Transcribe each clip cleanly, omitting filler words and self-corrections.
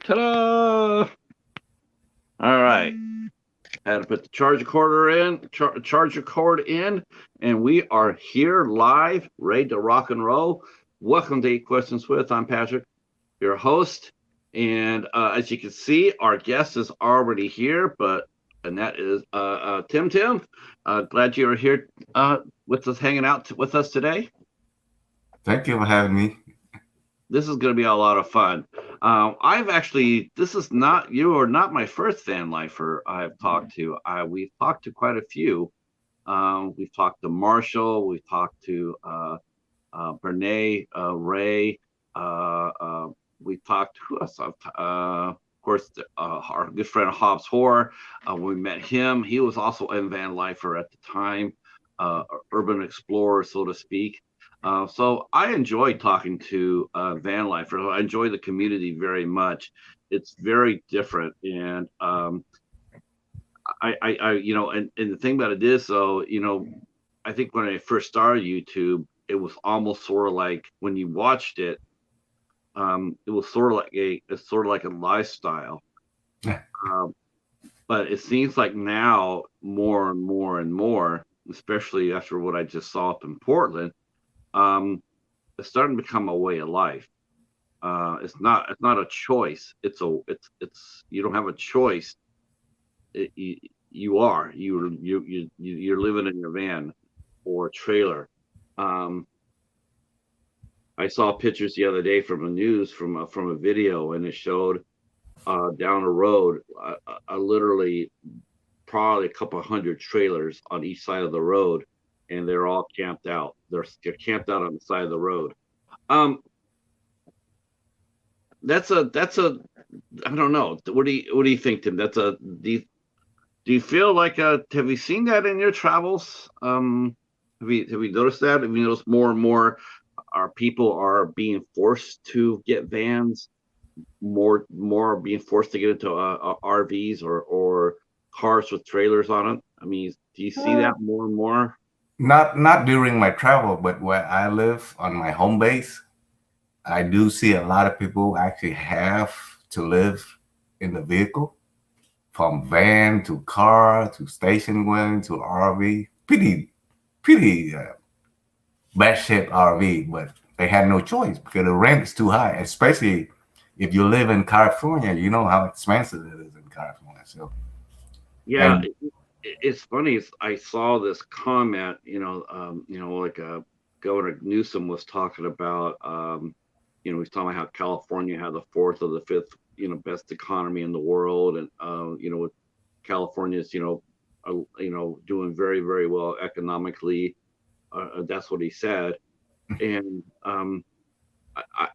Ta-da! All right. I had to put the charger cord in, and we are here live, ready to rock and roll. Welcome to 8 Questions With. I'm Patrick, your host, and as you can see, our guest is already here, and that is Tim. Tim, glad you are here with us, hanging out with us today. Thank you for having me. This is going to be a lot of fun. This is not, you are not my first van lifer I've talked to. We've talked to quite a few. We've talked to Marshall. We've talked to Brene, Ray. We talked to who else? Of course, our good friend Hobbs Hoare. We met him. He was also in van lifer at the time, urban explorer, so to speak. So I enjoy talking to Vanlifer. I enjoy the community very much. It's very different, and and the thing about it is, though, I think when I first started YouTube, it was almost sort of like when you watched it, it was sort of like a lifestyle. But it seems like now more and more and more, especially after what I just saw up in Portland. It's starting to become a way of life. It's not a choice. It's you don't have a choice. You're living in your van or a trailer. I saw pictures the other day from a video, and it showed down the road literally probably a couple hundred trailers on each side of the road, and they're all camped out. They're camped out on the side of the road. That's a I don't know. What do you think, Tim? Do you feel like have you seen that in your travels? Have you noticed that? Have you noticed more and more our people are being forced to get vans, more being forced to get into RVs or cars with trailers on it? I mean, do you see that more and more? Not during my travel, but where I live on my home base, I do see a lot of people actually have to live in the vehicle, from van to car to station wagon to RV. Pretty bad shaped RV, but they had no choice because the rent is too high, especially if you live in California. You know how expensive it is in California. So, Yeah, and it's funny. I saw this comment, like Governor Newsom was talking about, he's talking about how California had the fourth or the fifth, best economy in the world, and with California's, doing very, very well economically. That's what he said, and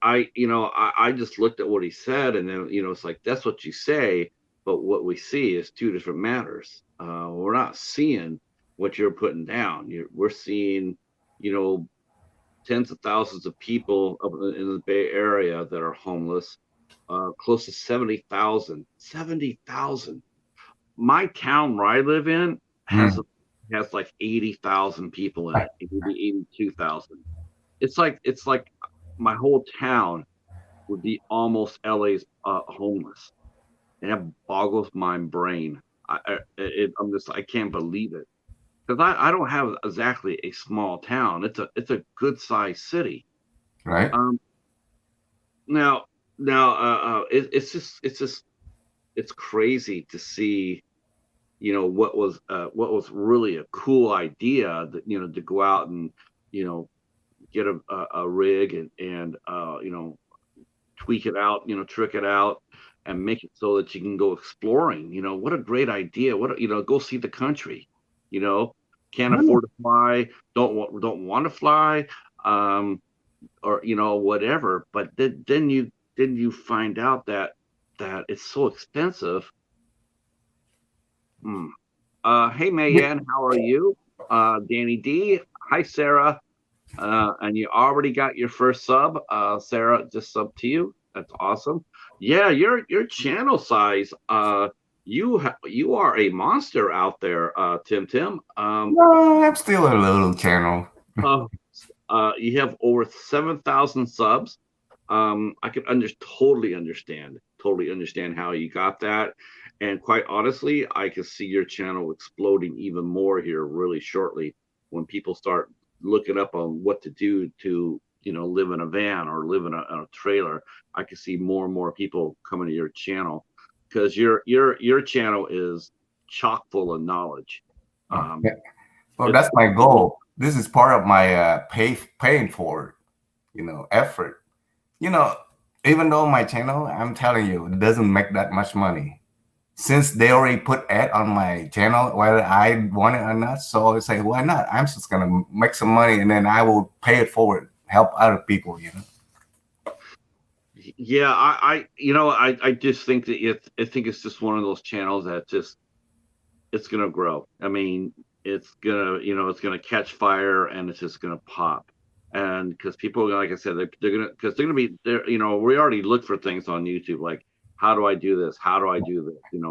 I just looked at what he said, and then it's like that's what you say, but what we see is two different matters. We're not seeing what you're putting down. We're seeing, tens of thousands of people up in the Bay Area that are homeless. Close to 70,000. 70,000. My town where I live in has mm, like 80,000 people in it, maybe 82,000. It's like my whole town would be almost LA's homeless, and it boggles my brain. I can't believe it because I don't have exactly a small town. It's a good sized city. right? Um, now it's crazy to see what was really a cool idea that to go out and you know get a rig and tweak it out, trick it out, and make it so that you can go exploring. What a great idea. Go see the country. You know, can't Mm. afford to fly, don't want to fly, or whatever. But then you find out that it's so expensive. Hmm. Hey Mayan, how are you? Danny D. Hi Sarah. And you already got your first sub. Sarah, just sub to you. That's awesome. Yeah, your channel size. You are a monster out there, Tim. No, I'm still a little channel. Uh, you have over 7,000 subs. I can totally understand how you got that. And quite honestly, I can see your channel exploding even more here really shortly when people start looking up on what to do to, live in a van or live in a trailer. I can see more and more people coming to your channel because your channel is chock full of knowledge. Oh, Um, yeah. Well, it's that's my goal. This is part of my paying for, effort. You know, even though my channel, I'm telling you, it doesn't make that much money. Since they already put ad on my channel, whether I want it or not, so I say, why not? I'm just gonna make some money and then I will pay it forward, help other people. Yeah, I just think that I think it's just one of those channels that just it's gonna grow. I mean, it's gonna catch fire and it's just gonna pop. And because people, like I said, they're gonna be there. We already look for things on YouTube like, how do I do this? How do I do this?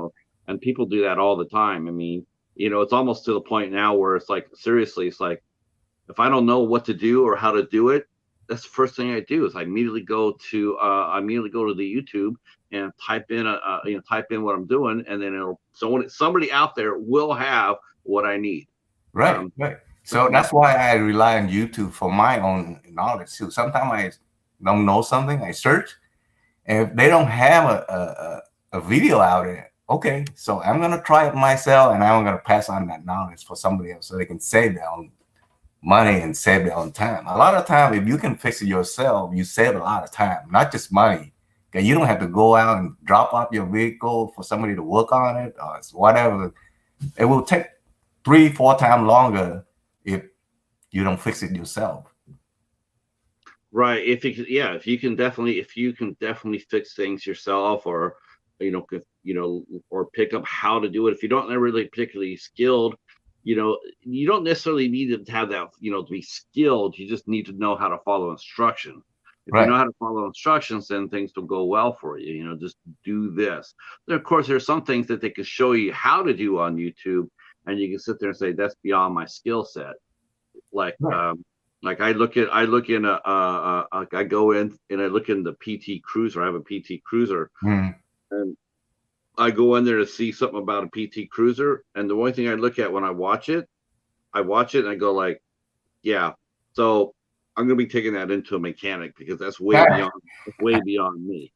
And people do that all the time. I mean, it's almost to the point now where it's like, seriously, it's like, if I don't know what to do or how to do it, that's the first thing I do is I immediately go to the YouTube and type in what I'm doing, and then somebody out there will have what I need. Right, Um, right. So that's why I rely on YouTube for my own knowledge too. Sometimes I don't know something, I search, and if they don't have a video out there, okay, so I'm gonna try it myself, and I'm gonna pass on that knowledge for somebody else so they can save their own money and save their own time. A lot of time, if you can fix it yourself, you save a lot of time, not just money. Okay, you don't have to go out and drop off your vehicle for somebody to work on it or whatever. It will take 3-4 times longer if you don't fix it yourself. right. If you can definitely fix things yourself, or or pick up how to do it. If you don't really particularly skilled, you don't necessarily need to have that, to be skilled. You just need to know how to follow instruction. If you Right. know how to follow instructions, then things will go well for you. Just do this. Then, of course, there's some things that they can show you how to do on YouTube, and you can sit there and say that's beyond my skill set. Like, Right. like I go in and I look in the PT Cruiser. I have a PT Cruiser, Mm. and I go in there to see something about a PT Cruiser, and the only thing I look at when I watch it and I go like, yeah. So I'm gonna be taking that into a mechanic because that's way beyond me.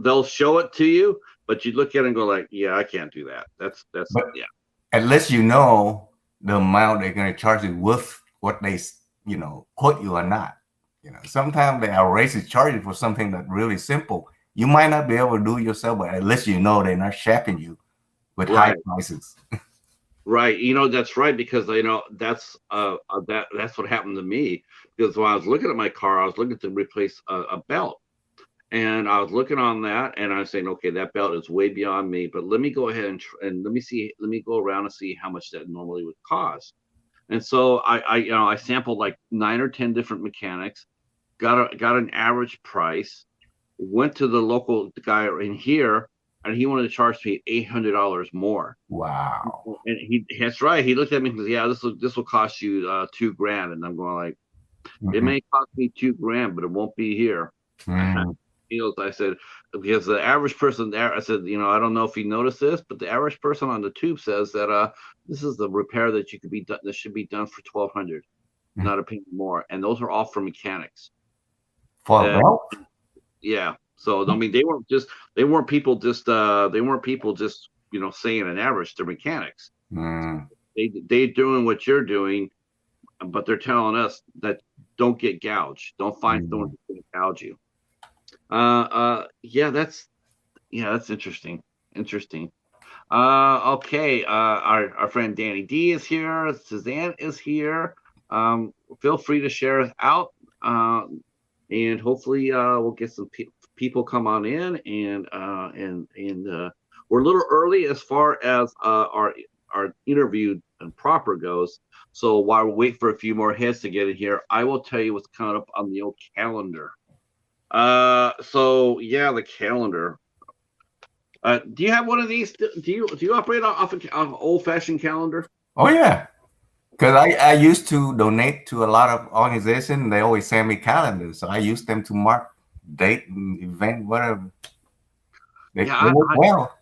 They'll show it to you, but you look at it and go like, yeah, I can't do that. That's But yeah. unless you know the amount they're going to charge you with what they, quote you or not. Sometimes they outrageous charges for something that really simple. You might not be able to do it yourself, but at least you know they're not shapping you with high Right. prices. Right. That's right, because that's what happened to me, because when I was looking at my car, I was looking to replace a belt. And I was looking on that and I was saying, okay, that belt is way beyond me, but let me go ahead and let me go around and see how much that normally would cost. And so I sampled like 9 or 10 different mechanics, got an average price, went to the local guy in here, and he wanted to charge me $800 more. Wow. And that's right. He looked at me and says, yeah, this will cost you $2,000. And I'm going like, it Mm-hmm. may cost me $2,000, but it won't be here. Mm. I said, because the average person there, I said, I don't know if you noticed this, but the average person on the tube says that this is the repair that you could be done. This should be done for 1,200, not a penny more. And those are all for mechanics. For a And belt? yeah, so I mean, they weren't people just saying an average. They're mechanics. Mm. They doing what you're doing, but they're telling us that don't get gouged. Don't find someone Mm. who's going to gouge you. Yeah, that's interesting. Interesting. Okay. Our friend Danny D is here. Suzanne is here. Feel free to share us out. And hopefully, we'll get some people come on in, and we're a little early as far as our interview and proper goes. So while we wait for a few more heads to get in here, I will tell you what's coming up on the old calendar. So yeah, the calendar. Do you have one of these? Do you operate off an old fashioned calendar? Oh, yeah. Because I used to donate to a lot of organizations. They always send me calendars. So I use them to mark. date and event, whatever. They Yeah, work well.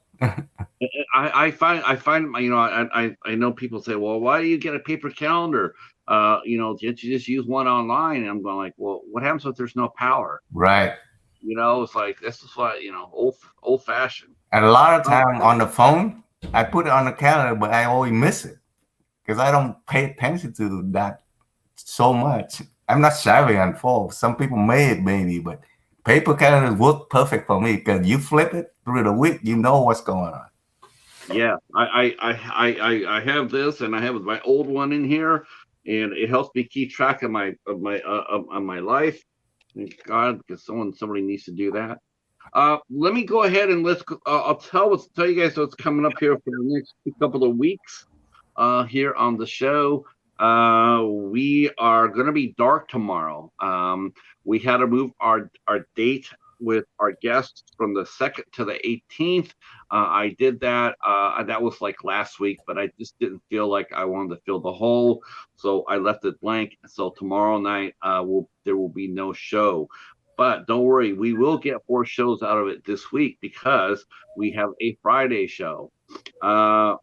I find I know people say, well, why do you get a paper calendar? Can't you just use one online? And I'm going like, well, what happens if there's no power? Right. It's like this is what old fashioned. And a lot of Oh, time on the phone, I put it on the calendar, but I always miss it because I don't pay attention to that so much. I'm not savvy on phone. Some people may it maybe, but paper calendars work perfect for me because you flip it through the week, you know what's going on. yeah, I have this, and I have my old one in here, and it helps me keep track of my life. Thank God, because somebody needs to do that. Let me go ahead and I'll tell you guys what's coming up here for the next couple of weeks. Here on the show, we are going to be dark tomorrow. We had to move our date with our guests from the 2nd to the 18th. I did that. That was like last week, but I just didn't feel like I wanted to fill the hole, so I left it blank. So tomorrow night, there will be no show. But don't worry, we will get 4 shows out of it this week because we have a Friday show. Uh,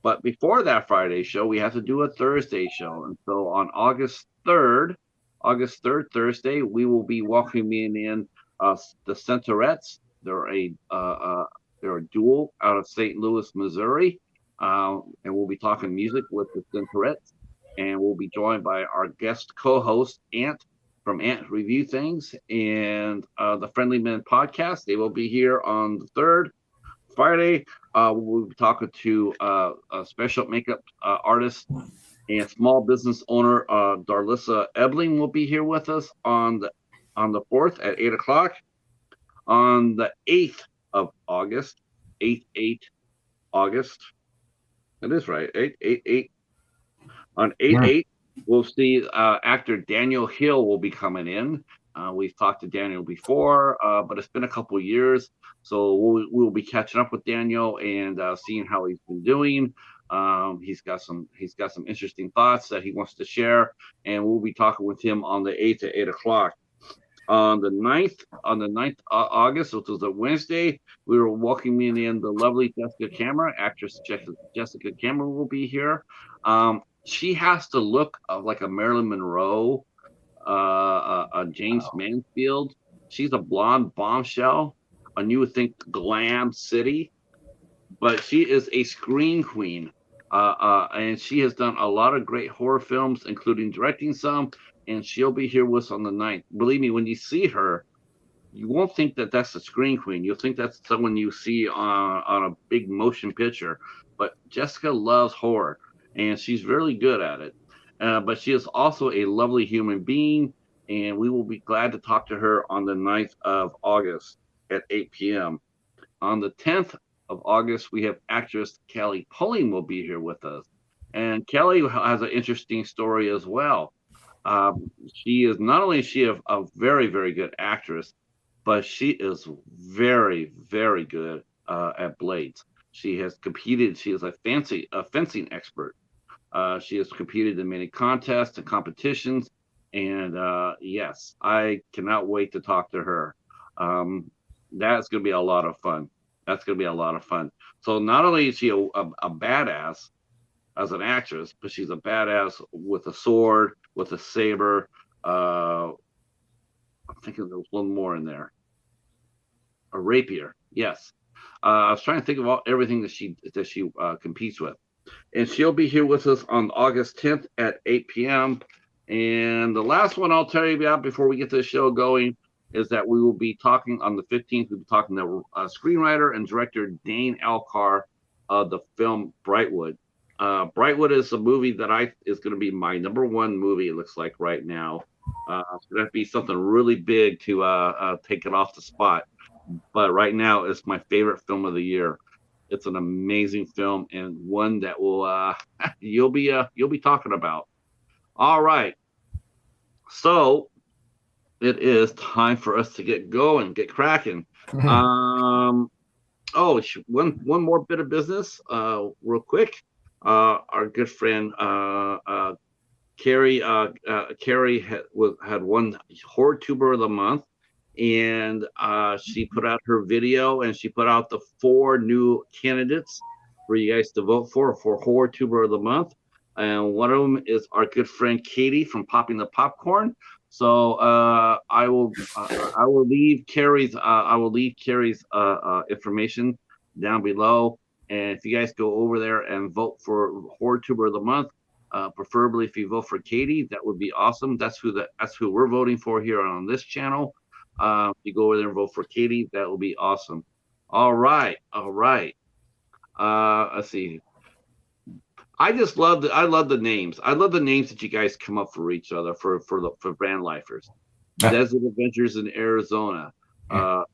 but before that Friday show, we have to do a Thursday show. And so on August 3rd, Thursday, we will be welcoming in the Centaurettes. They're a duo out of St. Louis, Missouri. And we'll be talking music with the Centaurettes. And we'll be joined by our guest co-host, Ant from Ant Review Things and the Friendly Men podcast. They will be here on the 3rd. Friday, we'll be talking to a special makeup artist and small business owner, Darlissa Ebling, will be here with us on the 4th at 8 o'clock. On the 8th of August, 8 August. That is right, 8. On 8/8, we'll see actor Daniel Hill will be coming in. We've talked to Daniel before, but it's been a couple of years, so we'll be catching up with Daniel and seeing how he's been doing. He's got some interesting thoughts that he wants to share, and we'll be talking with him on the 8th at 8 o'clock. On the 9th August, which was a Wednesday, we were welcoming in the lovely Jessica Cameron. Actress Jessica Cameron will be here. She has to look like a Marilyn Monroe, a James Mansfield. She's a blonde bombshell, and you would think glam city, but she is a screen queen. And she has done a lot of great horror films, including directing some, and she'll be here with us on the 9th. Believe me, when you see her, you won't think that that's a screen queen. You'll think that's someone you see on a big motion picture. But Jessica loves horror, and she's really good at it. But she is also a lovely human being, and we will be glad to talk to her on the 9th of August at 8 p.m. On the 10th of August, we have actress Kelly Pulling will be here with us. And Kelly has an interesting story as well. She is not only a very, very good actress, but she is very, very good at blades. She has competed. She is a fencing expert. She has competed in many contests and competitions. And yes, I cannot wait to talk to her. That's going to be a lot of fun. That's going to be a lot of fun. So not only is she a badass as an actress, but she's a badass with a sword, with a saber. I'm thinking there's one more in there. A rapier, yes. I was trying to think of everything that she competes with, and she'll be here with us on August 10th at 8 p.m. And the last one I'll tell you about before we get this show going is that we will be talking on the 15th. We'll be talking to screenwriter and director Dane Alcar of the film Brightwood. Brightwood is a movie that is going to be my #1 movie. It looks like right now. It's going to be something really big to take it off the spot. But right now, it's my favorite film of the year. It's an amazing film and one that will you'll be talking about. All right, so it is time for us to get going, get cracking. One more bit of business, real quick. Our good friend Carrie had won Horror Tuber of the Month, and she put out her video, and she put out the 4 new candidates for you guys to vote for Horror Tuber of the Month. And one of them is our good friend Katie from Popping the Popcorn. So I will leave Carrie's information down below. And if you guys go over there and vote for Horror Tuber of the Month, preferably if you vote for Katie, that would be awesome. That's who we're voting for here on this channel. If you go over there and vote for Katie, that will be awesome. All right, all right. Let's see. I love the names. I love the names that you guys come up for each other for Vanlifers. Desert Adventures in Arizona. Well,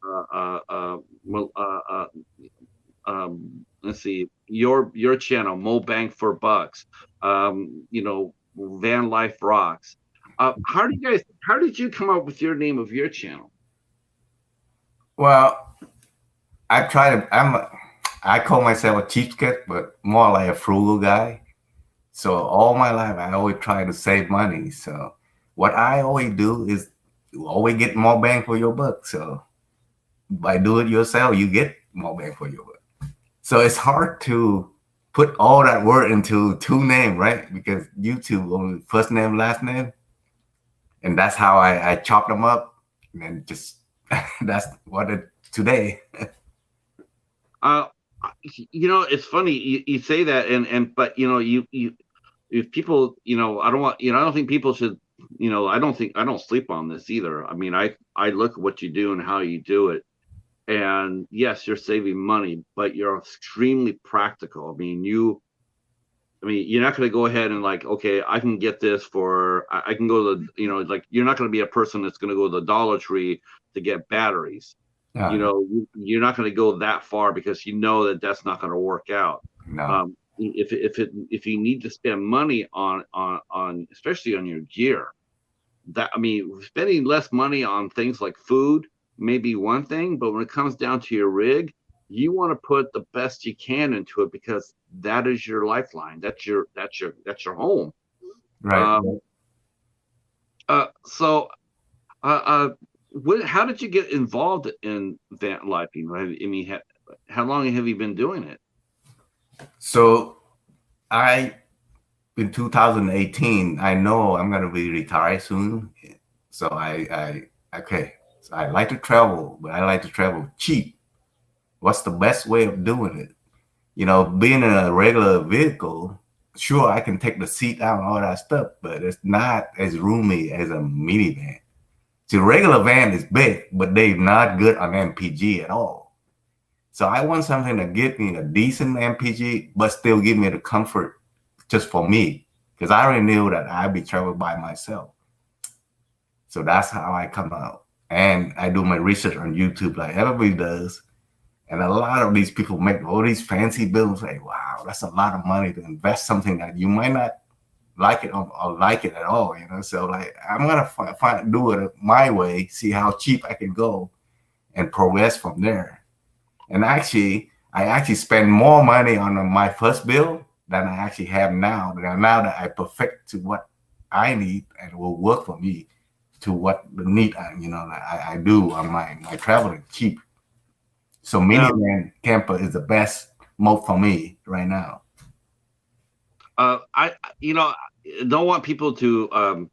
let's see, your channel, Mo Bang for Bucks. Van Life Rocks. How did you come up with your name of your channel? Well, I call myself a cheapskate, but more like a frugal guy. So all my life, I always try to save money. So what I always do is you always get more bang for your buck. So by doing it yourself, you get more bang for your buck. So it's hard to put all that word into 2 names, right? Because YouTube only first name, last name. And that's how I chop them up. And just, that's what it today. It's funny you say that, but you if people, I don't think people should, I don't sleep on this either. I mean, I look at what you do and how you do it, and yes, you're saving money, but you're extremely practical. I mean, you're not going to go ahead and like, okay, I can get this for, I can go to the, like, you're not going to be a person that's going to go to the Dollar Tree to get batteries. You're not going to go that far because you know that that's not going to work out. No. If you need to spend money on especially on your gear, spending less money on things like food may be one thing, but when it comes down to your rig, you want to put the best you can into it because that is your lifeline. That's your home. Right. How did you get involved in van lifing? I mean, how long have you been doing it? So in 2018, I know I'm going to be retired soon. So so I like to travel, but I like to travel cheap. What's the best way of doing it? Being in a regular vehicle, sure, I can take the seat out and all that stuff, but it's not as roomy as a minivan. See, regular van is big, but they're not good on MPG at all. So I want something to give me a decent MPG, but still give me the comfort just for me, because I already knew that I'd be traveling by myself. So that's how I come out. And I do my research on YouTube like everybody does. And a lot of these people make all these fancy builds. Like, wow, that's a lot of money to invest something that you might not like it or like it at all. So like, I'm gonna do it my way, see how cheap I can go, and progress from there. And I actually spend more money on my first build than I actually have now. Now that I perfect to what I need and will work for me to what the need I do on my traveling cheap. So minivan camper is the best mode for me right now. I don't want people to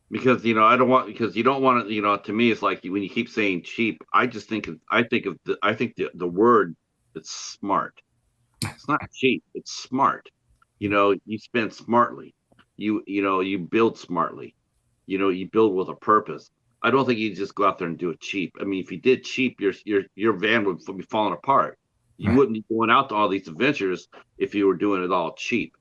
because I don't want, because you don't want to, to me it's like when you keep saying cheap, I think the word, it's smart. It's not cheap, it's smart. You spend smartly. You build smartly. You build with a purpose. I don't think you just go out there and do it cheap. I mean, if you did cheap, your van would be falling apart. You wouldn't be going out to all these adventures if you were doing it all cheap.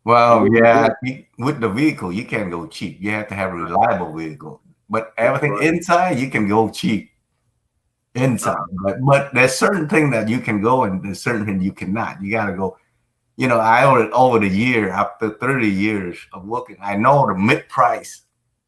Well, yeah, with the vehicle, you can't go cheap. You have to have a reliable vehicle. But everything inside, you can go cheap inside. But there's certain things that you can go and there's certain things you cannot. You got to go. Over the year, after 30 years of working, I know the mid-price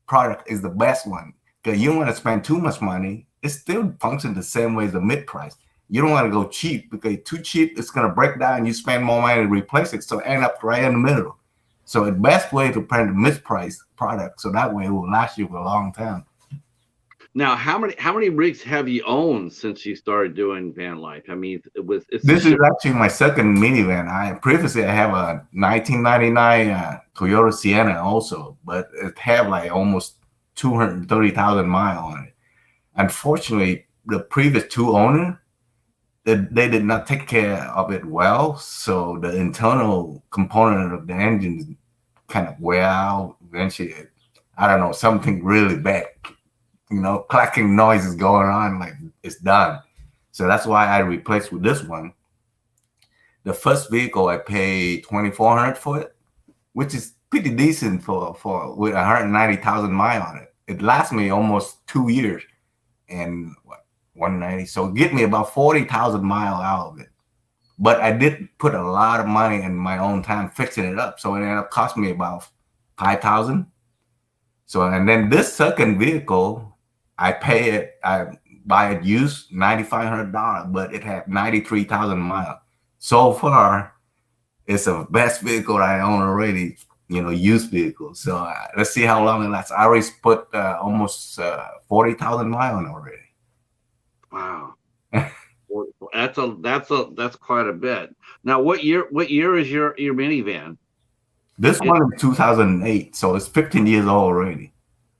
product is the best one. Because you don't want to spend too much money. It still functions the same way as the mid-price. You don't want to go cheap because too cheap, it's going to break down and you spend more money to replace it. So end up right in the middle. So the best way to find the mid-price product, so that way it will last you for a long time. Now, how many rigs have you owned since you started doing van life? I mean, it's a This is ship. actually my second minivan. I have a 1999 Toyota Sienna also, but it have like almost 230,000 miles on it. Unfortunately, the previous two owners, they did not take care of it well, so the internal component of the engine kind of wear out. Eventually, I don't know, something really bad, clacking noise is going on, like it's done. So that's why I replaced with this one. The first vehicle I paid 2,400 for it, which is pretty decent for with 190,000 miles on it. It lasts me almost 2 years and what 190. So get me about 40,000 miles out of it. But I did put a lot of money in my own time fixing it up. So it ended up costing me about 5,000. So and then this second vehicle, I buy it used $9,500, but it had 93,000 miles. So far, it's the best vehicle I own already, used vehicle. So let's see how long it lasts. I already put almost 40,000 miles on already. Wow. Well, that's quite a bit. Now, what year is your minivan? This It one is 2008, so it's 15 years old already.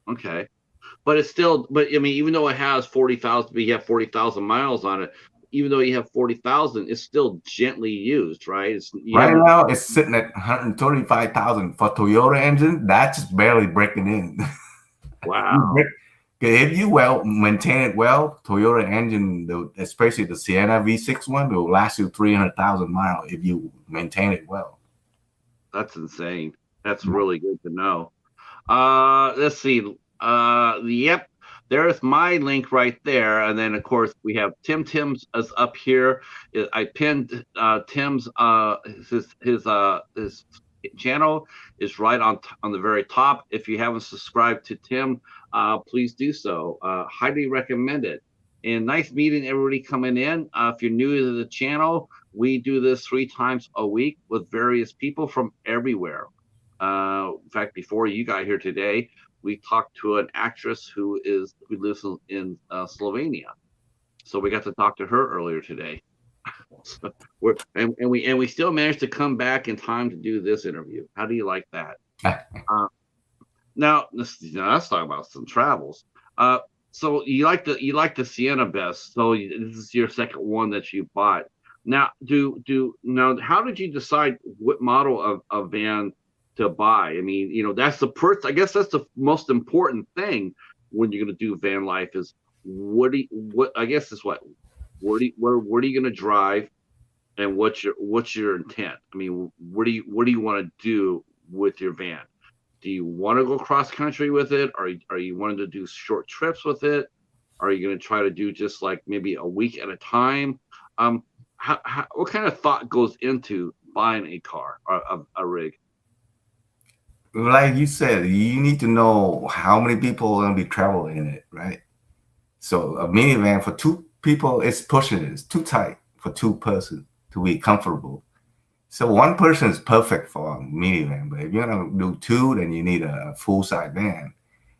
Okay, but it's still, but I mean, even though it has 40,000, you have 40,000 miles on it. Even though you have 40,000, it's still gently used, right? You Right haven't. now, it's sitting at 135,000 for Toyota engine. That's just barely breaking in. Wow, If you maintain it well, Toyota engine, especially the Sienna V6 one, will last you 300,000 miles if you maintain it well. that's insane. That's really good to know. Let's see. Yep, there's my link right there, and then of course we have Tim's is up here. I pinned Tim's his channel is right on the very top. If you haven't subscribed to Tim, please do so. Highly recommend it. And nice meeting everybody coming in. If you're new to the channel, we do this 3 times a week with various people from everywhere. In fact, before you got here today, we talked to an actress who lives in Slovenia. So we got to talk to her earlier today. So we still managed to come back in time to do this interview. How do you like that? Uh, let's talk about some travels. So you like the Sienna best. So this is your second one that you bought. Now how did you decide what model of van to buy? I mean, that's the first. I guess that's the most important thing when you're going to do van life is what I guess is what are you going to drive, and what's your intent? I mean, what do you want to do with your van? Do you want to go cross country with it? Are you wanting to do short trips with it? Are you going to try to do just like maybe a week at a time? What kind of thought goes into buying a car or a rig? Like you said, you need to know how many people are going to be traveling in it, right? So a minivan for two people, it's too tight for two person to be comfortable. So one person is perfect for a minivan, but if you're gonna do two, then you need a full size van.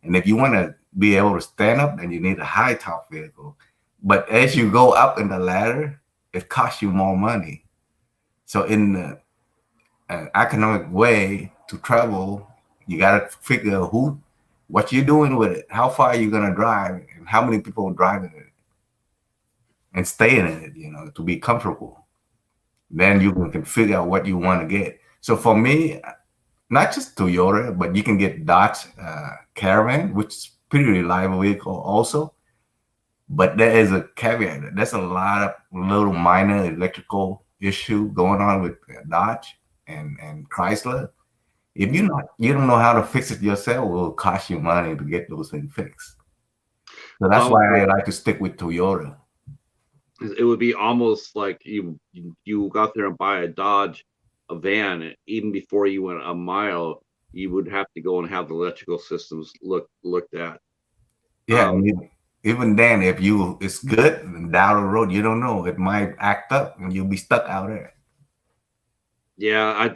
And if you want to be able to stand up, then you need a high top vehicle. But as you go up in the ladder, it costs you more money. So in the economic way to travel, you got to figure what you're doing with it, how far you're gonna drive, and how many people are driving it and staying in it, to be comfortable. Then you can figure out what you want to get. So for me, not just Toyota, but you can get Dodge Caravan, which is pretty reliable vehicle also. But there is a caveat. There's a lot of little minor electrical issue going on with Dodge and Chrysler. If you don't know how to fix it yourself, it will cost you money to get those things fixed. So that's Um, why I like to stick with Toyota. it would be almost like you go out there and buy a van, even before you went a mile, you would have to go and have the electrical systems looked at. Yeah, Um, even then, if it's good, and down the road, you don't know, it might act up and you'll be stuck out there. yeah,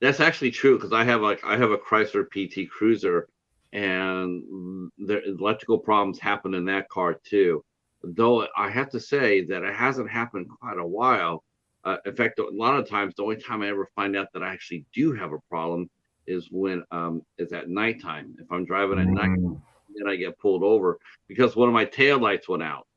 that's actually true because I have a Chrysler PT Cruiser, and the electrical problems happen in that car too. Though I have to say that it hasn't happened quite a while. In fact, a lot of times the only time I ever find out that I actually do have a problem is when it's at nighttime. If I'm driving at night, Mm. then I get pulled over because one of my tail lights went out.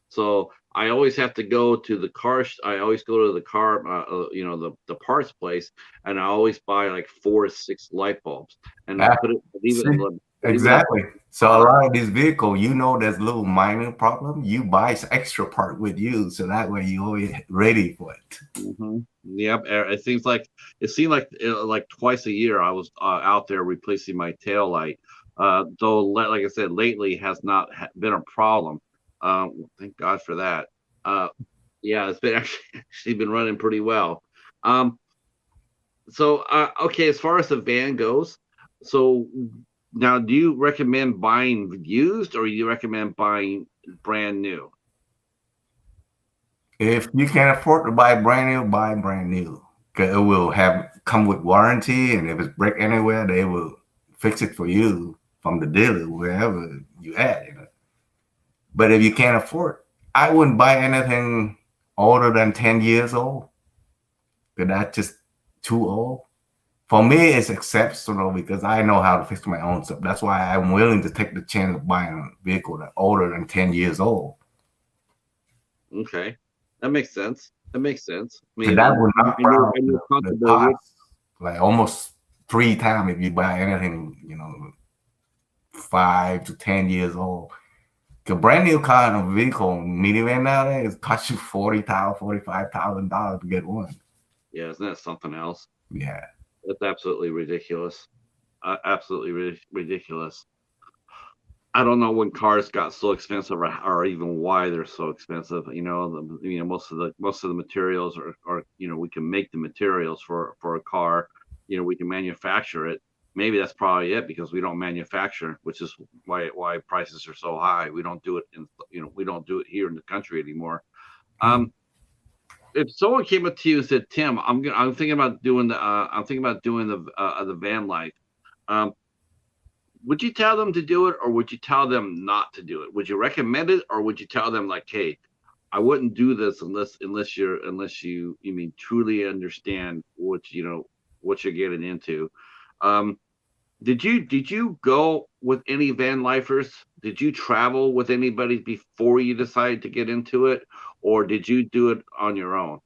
So I always have to go to the car. I always go to the car, the parts place, and I always buy like 4 or 6 light bulbs and Ah, put it, see, leave it up in exactly. the So a car. lot of these vehicles, there's little minor problem. You buy extra part with you, so that way you always ready for it. Yep. It seemed like twice a year I was out there replacing my tail light. Though, like I said, lately has not been a problem. Thank God for that. Uh, yeah, it's been actually been running pretty well. Um, okay, as far as the van goes, so now do you recommend buying used or you recommend buying brand new? If you can't afford to buy brand new, buy brand new. 'Cause it will have come with warranty, and if it's break anywhere, they will fix it for you from the dealer wherever you at. But if you can't afford, I wouldn't buy anything older than 10 years old. 'Cause that's just too old. For me, it's exceptional because I know how to fix my own stuff. That's why I'm willing to take the chance of buying a vehicle that's older than 10 years old. Okay, that makes sense. That makes sense. I Because mean, that will knock down and you're the comfortable with. cost like almost 3 times if you buy anything, 5 to 10 years old. The brand new car and vehicle minivan nowadays costs you $45,000 to get one. Yeah, isn't that something else? Yeah. That's absolutely ridiculous. Absolutely ridiculous. I don't know when cars got so expensive or even why they're so expensive. Most of the materials are we can make the materials for a car. We can manufacture it. Maybe that's probably it because we don't manufacture, which is why prices are so high. We don't do it we don't do it here in the country anymore. Um, if someone came up to you and said, "Tim, I'm thinking about doing the van life," um, would you tell them to do it, or would you tell them not to do it? Would you recommend it, or would you tell them like, "Hey, I wouldn't do this unless you mean truly understand what you're getting into." Um, did you go with any van lifers? Did you travel with anybody before you decided to get into it, or did you do it on your own?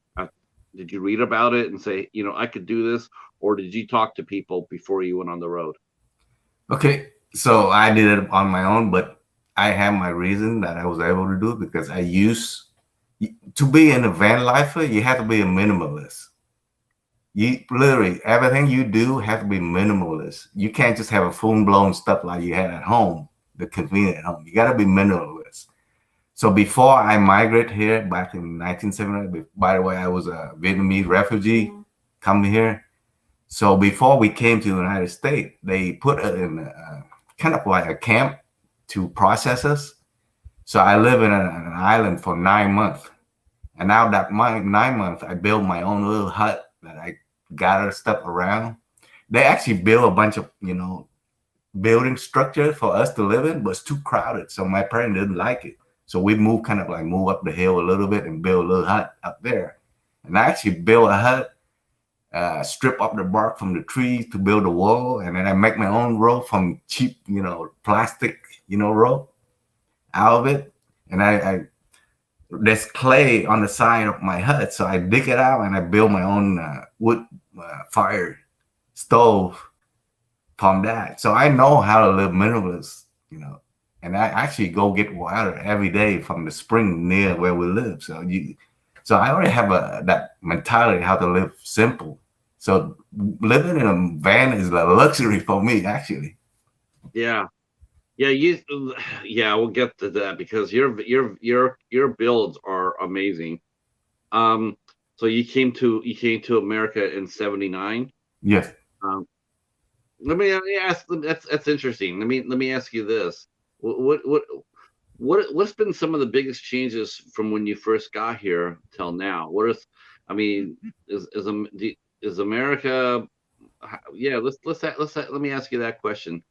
Did you read about it and say, I could do this, or did you talk to people before you went on the road? Okay. So I did it on my own, but I have my reason that I was able to do it because I use to be in a van lifer, you have to be a minimalist. You literally everything you do has to be minimalist. You can't just have a full blown stuff like you had at home, the convenient at home. You got to be minimalist. So before I migrated here back in 1970, by the way, I was a Vietnamese refugee coming here. So before we came to the United States, they put it in kind of like a camp to process us. So I live in an island for 9 months. And now that my 9 months, I built my own little hut that I gather stuff around. They actually build a bunch of, building structures for us to live in, but it's too crowded. So my parents didn't like it. So we moved move up the hill a little bit and build a little hut up there. And I actually built a hut, strip up the bark from the trees to build a wall. And then I make my own rope from cheap, plastic, rope out of it. And I there's clay on the side of my hut. So I dig it out and I build my own wood fire stove from that. So I know how to live minimalist, and I actually go get water every day from the spring near where we live. So I already have that mentality how to live simple. So living in a van is a luxury for me, actually. Yeah. Yeah, yeah, we'll get to that because your builds are amazing. Um, so you came to America in '79. Yes. Um, let me ask. That's interesting. Let me ask you this. What's been some of the biggest changes from when you first got here till now? I mean, is America? Yeah, let me ask you that question.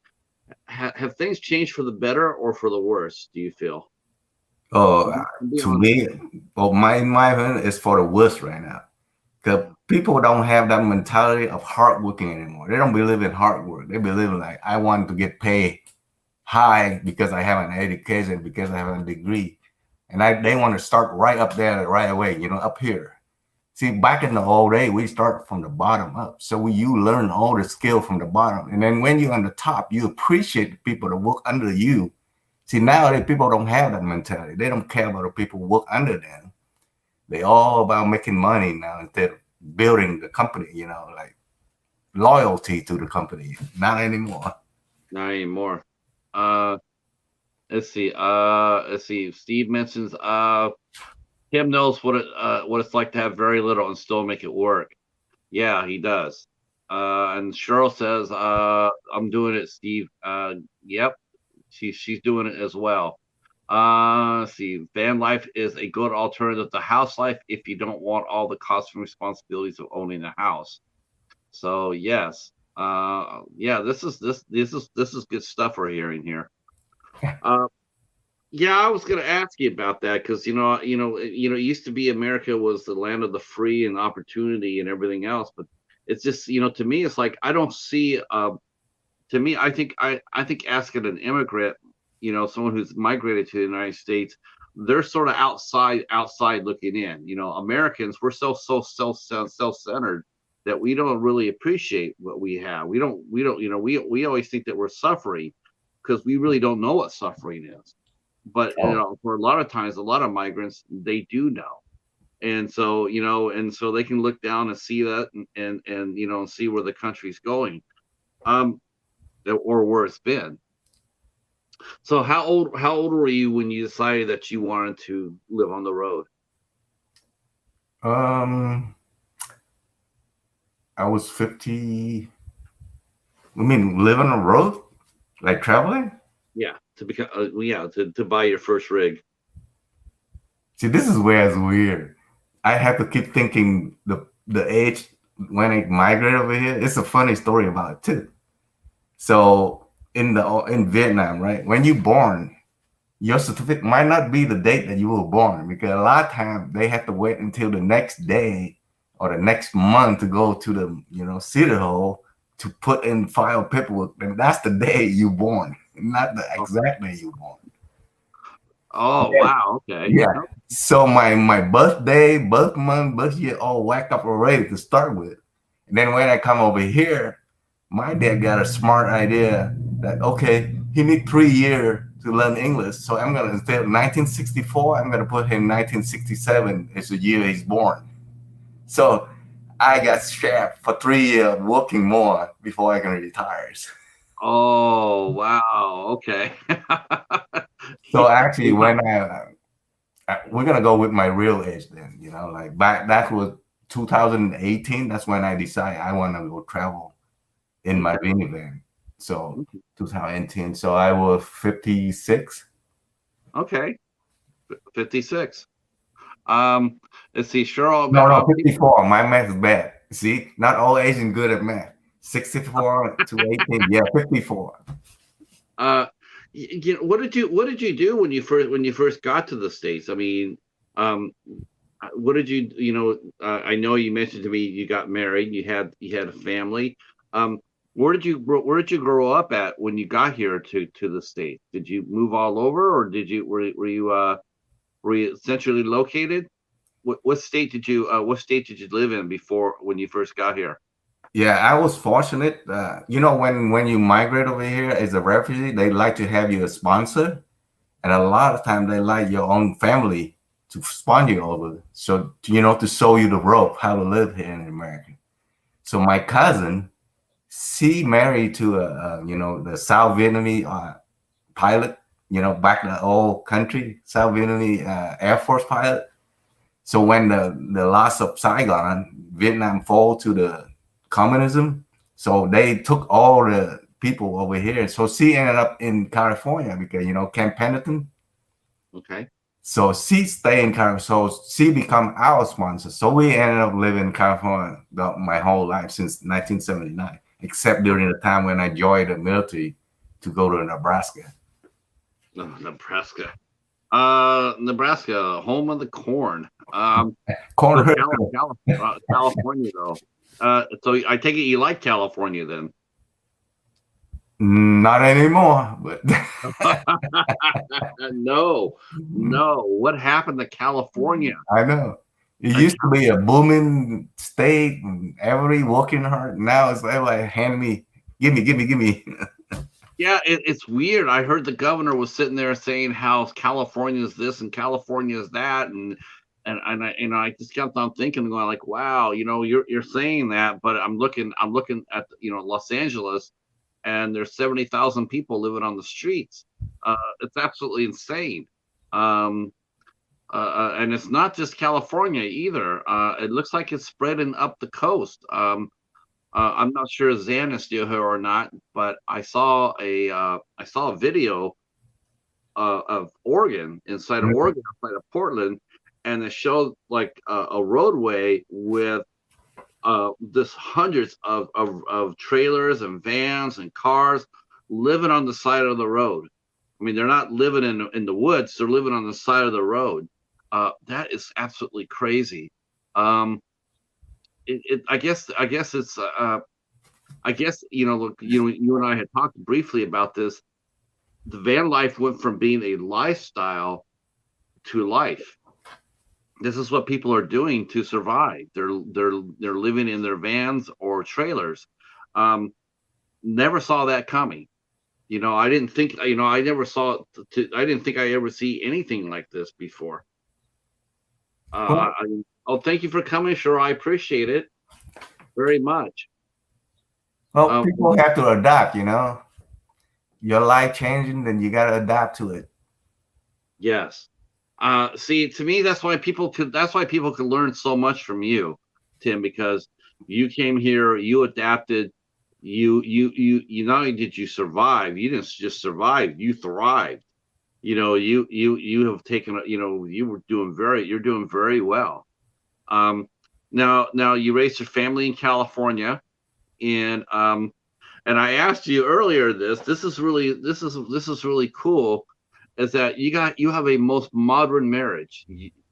Have things changed for the better or for the worse, do you feel? Oh, Be to honest. me, well, my opinion is for the worst right now. Because Yeah. people don't have that mentality of hard working anymore. They don't believe in hard work. They believe in like I want to get paid high because I have an education, because I have a degree, and they want to start right up there right away. Up here. See, back in the old day, we start from the bottom up. So you learn all the skill from the bottom, and then when you're on the top, you appreciate the people that work under you. See, nowadays people don't have that mentality. They don't care about the people who work under them. They all about making money now instead of building the company. Like loyalty to the company. Not anymore. Not anymore. Uh, let's see. Steve mentions Tim knows what it's like to have very little and still make it work. Yeah, he does. And Cheryl says, I'm doing it, Steve. Yep, she's doing it as well. Let's see, van life is a good alternative to house life if you don't want all the costs and responsibilities of owning a house. So yes, yeah, this is good stuff we're hearing here. Uh, yeah, I was going to ask you about that because it used to be America was the land of the free and opportunity and everything else, but it's just to me it's like I don't see to me, I think asking an immigrant, someone who's migrated to the United States, they're sort of outside looking in. Americans, we're self-centered that we don't really appreciate what we have. We don't. We always think that we're suffering because we really don't know what suffering is. But Oh, for a lot of times, a lot of migrants they do know, and so they can look down and see that and see where the country's going. Um, or where it's been. So how old were you when you decided that you wanted to live on the road? um, I was 50. I mean, live on the road, like traveling. Yeah, to become yeah to buy your first rig. See, this is where it's weird. I have to keep thinking the age when I migrated over here. It's a funny story about it too. So in Vietnam, right? When you born, your certificate might not be the date that you were born because a lot of times they have to wait until the next day or the next month to go to the city hall to put in file paperwork, and that's the day you born, not the Oh, exact day you born. oh wow, okay. Yeah. Oh, So my birthday, birth month, birth year all whacked up already to start with. And then when I come over here, my dad got a smart idea that okay, he need 3 years to learn English. So I'm gonna instead of 1964, I'm gonna put him 1967 is the year he's born. So I got strapped for 3 years working more before I can retire. oh wow, okay. So actually, Wow. when we're gonna go with my real age then, like back that was 2018. That's when I decided I want to go travel in my Okay, minivan. So okay, 2010. So I was 56. okay. 56. Um, let's see, Cheryl. No, no, 54. My math is bad. See, not all Asian good at math. 64 to 18. Yeah, 54. Uh, what did you do when you first got to the States? I mean, um, what did you I know you mentioned to me you got married, you had a family. Um, where did you grow up at when you got here to the States? Did you move all over, or were you centrally located? What state did you live in before when you first got here? Yeah, I was fortunate. When you migrate over here as a refugee, they like to have you a sponsor. And a lot of times they like your own family to sponsor you over. So, to show you the rope, how to live here in America. So my cousin, she married to the South Vietnamese pilot, back in the old country, South Vietnamese Air Force pilot. So when the loss of Saigon, Vietnam fall to the communism, so they took all the people over here. So she ended up in California because Camp Pendleton. Okay. So she stayed in California. So she become our sponsor. So we ended up living in California my whole life since 1979, except during the time when I joined the military to go to Nebraska. Oh, Nebraska. Nebraska, home of the corn. Corn So hurt. California though. So I take it you like California then? Not anymore, but No, no. What happened to California? I know. It I, used to be a booming state and everybody working hard. Now it's like hand me, give me, give me, give me. yeah, it's weird. I heard the governor was sitting there saying how California is this and California is that, and I just kept on thinking, going like, wow, you're saying that, but I'm looking at Los Angeles, and there's 70,000 people living on the streets. It's absolutely insane. Um, and it's not just California either. It looks like it's spreading up the coast. I'm not sure Zan is still here or not, but I saw a video of Oregon, inside of Oregon, outside of Portland, and it showed like a roadway with this hundreds of trailers and vans and cars living on the side of the road. I mean, they're not living in the woods; they're living on the side of the road. That is absolutely crazy. I guess it's I guess look, you and I had talked briefly about this. The van life went from being a lifestyle to life. This is what people are doing to survive. They're living in their vans or trailers. Never saw that coming. I didn't think. I never saw. I didn't think I ever see anything like this before. Well, Thank you for coming. Sure, I appreciate it very much. people have to adapt. Your life changing, then you got to adapt to it. Yes. See, to me, that's why people can learn so much from you, Tim, because you came here, you adapted, you not only did you survive, you didn't just survive, you thrived. You have taken, you're doing very well. Now you raised your family in California, and I asked you earlier this is really cool, is that you have a most modern marriage.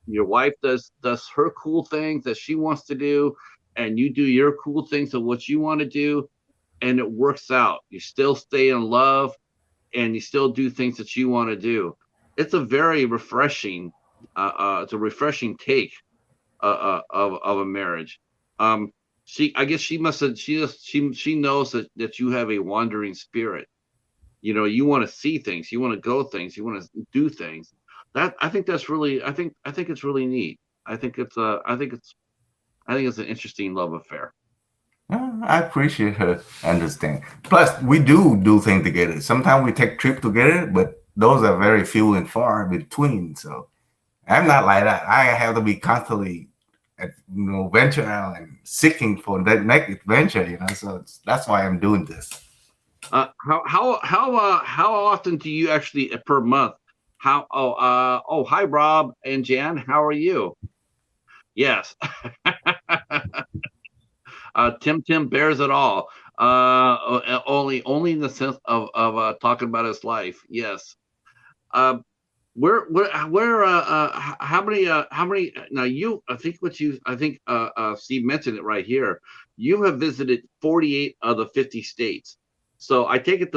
Your wife does her cool things that she wants to do, and you do your cool things of what you want to do, and it works out. You still stay in love, and you still do things that you want to do. It's a very refreshing it's a refreshing take of a marriage. I guess she must have she knows that you have a wandering spirit. You want to see things, you want to go things, you want to do things. That I think that's really I think it's really neat. I think it's an interesting love affair. I appreciate her understanding. Plus, we do things together. Sometimes we take trips together, but those are very few and far between. So I'm not like that. I have to be constantly, venture out and seeking for that next adventure. So that's why I'm doing this. How often do you actually per month? Hi Rob and Jan, how are you? Yes. Tim bears it all. Only in the sense of talking about his life. Yes. Where how many now I think Steve mentioned it right here. You have visited 48 of the 50 states. So I take it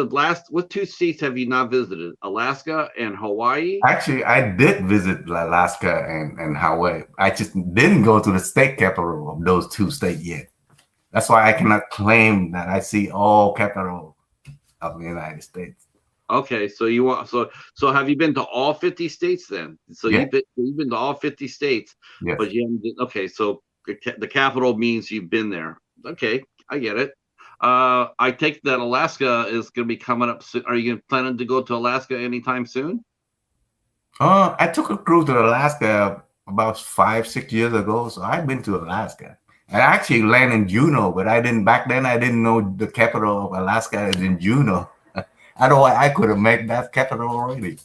what two states have you not visited? Alaska and Hawaii? Actually, I did visit Alaska and Hawaii. I just didn't go to the state capital of those two states yet. That's why I cannot claim that I see all capital of the United States. Okay, so have you been to all 50 states then? So yeah. you've been to all 50 states, yes. But you haven't okay, so the capital means you've been there. Okay, I get it. I take that Alaska is going to be coming up soon. Are you planning to go to Alaska anytime soon? I took a cruise to Alaska about 5-6 years ago, so I've been to Alaska. I actually landed in Juneau, but back then I didn't know the capital of Alaska is in Juneau. Otherwise, I could have made that capital already.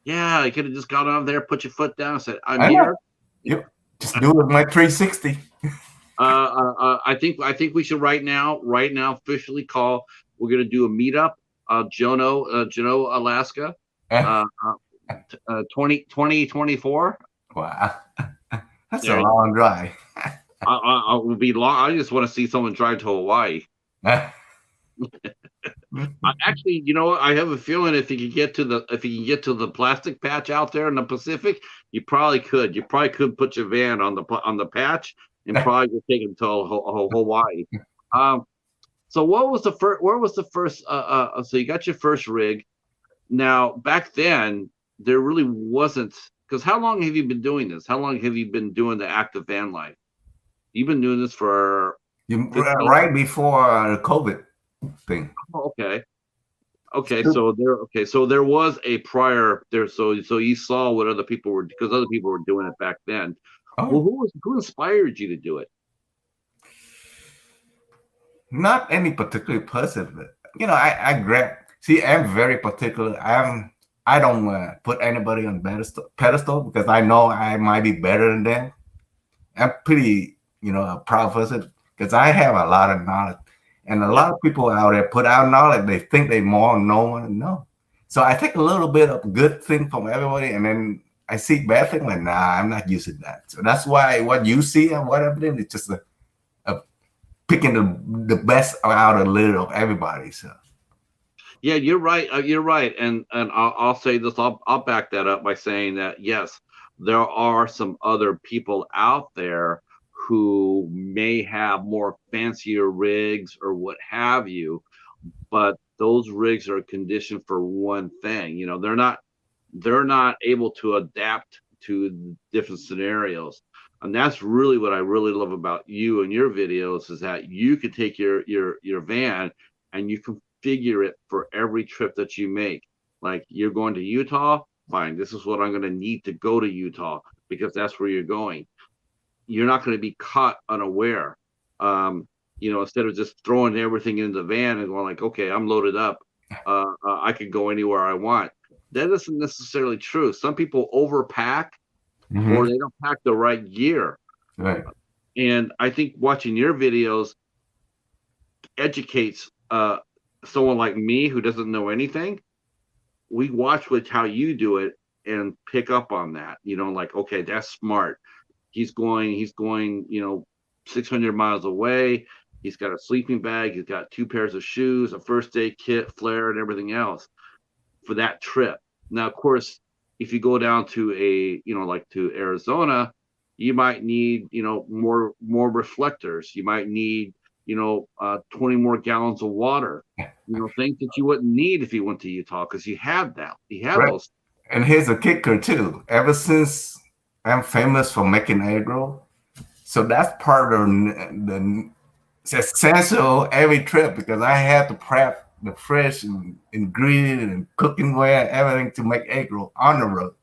Yeah, you could have just gone over there, put your foot down, and said, "I'm here." Yep, just do it my 360. I think we should right now officially call. We're going to do a meetup Juneau, Alaska, Eh, uh, 2024. wow, that's a There, long drive. I will be long. I just want to see someone drive to Hawaii. Actually, you know what? I have a feeling if you can get to the plastic patch out there in the Pacific, you probably could. You probably could put your van on the patch and probably just take it to Hawaii. Um, so what was the first? Where was the first? So you got your first rig. Now back then there really wasn't, because how long have you been doing this? How long have you been doing the active van life? You've been doing this for 15. Right before the COVID thing. Oh, okay. So there was a prior there. So you saw what other people were, because other people were doing it back then. Well, Oh, who inspired you to do it? not any particular person, but I grab. See, I'm very particular. I don't put anybody on pedestal because I know I might be better than them. I'm pretty, a proud person because I have a lot of knowledge, and a Yeah. lot of people out there put out knowledge. They think they more know one know. So I take a little bit of good thing from everybody, and then I see bad thing like, nah, I'm not using that. So that's why what you see and what I'm doing is just a picking the best out of the litter of everybody. So Yeah, you're right. You're right. And I'll say this. I'll back that up by saying that yes, there are some other people out there who may have more fancier rigs or what have you, but those rigs are conditioned for one thing. They're not able to adapt to different scenarios. And that's really what I really love about you and your videos, is that you can take your van and you configure it for every trip that you make. Like, you're going to Utah, fine. This is what I'm going to need to go to Utah, because that's where you're going. You're not going to be caught unaware. Instead of just throwing everything in the van and going like, okay, I'm loaded up. I can go anywhere I want. That isn't necessarily true. Some people overpack, or mhm. they don't pack the right gear. Right. And I think watching your videos educates someone like me who doesn't know anything. We watch with how you do it and pick up on that. Like, okay, that's smart. He's going 600 miles away. He's got a sleeping bag. He's got two pairs of shoes, a first aid kit, flare, and everything else for that trip. Now, of course, if you go down to like to Arizona, you might need, more reflectors. You might need, 20 more gallons of water. Things that you wouldn't need if you went to Utah, because you have that. You have Right. those. And here's a kicker too. Ever since I'm famous for making egg roll, so that's part of the it's essential every trip because I have to prep the fresh and ingredient and cooking ware, everything to make egg roll on the road.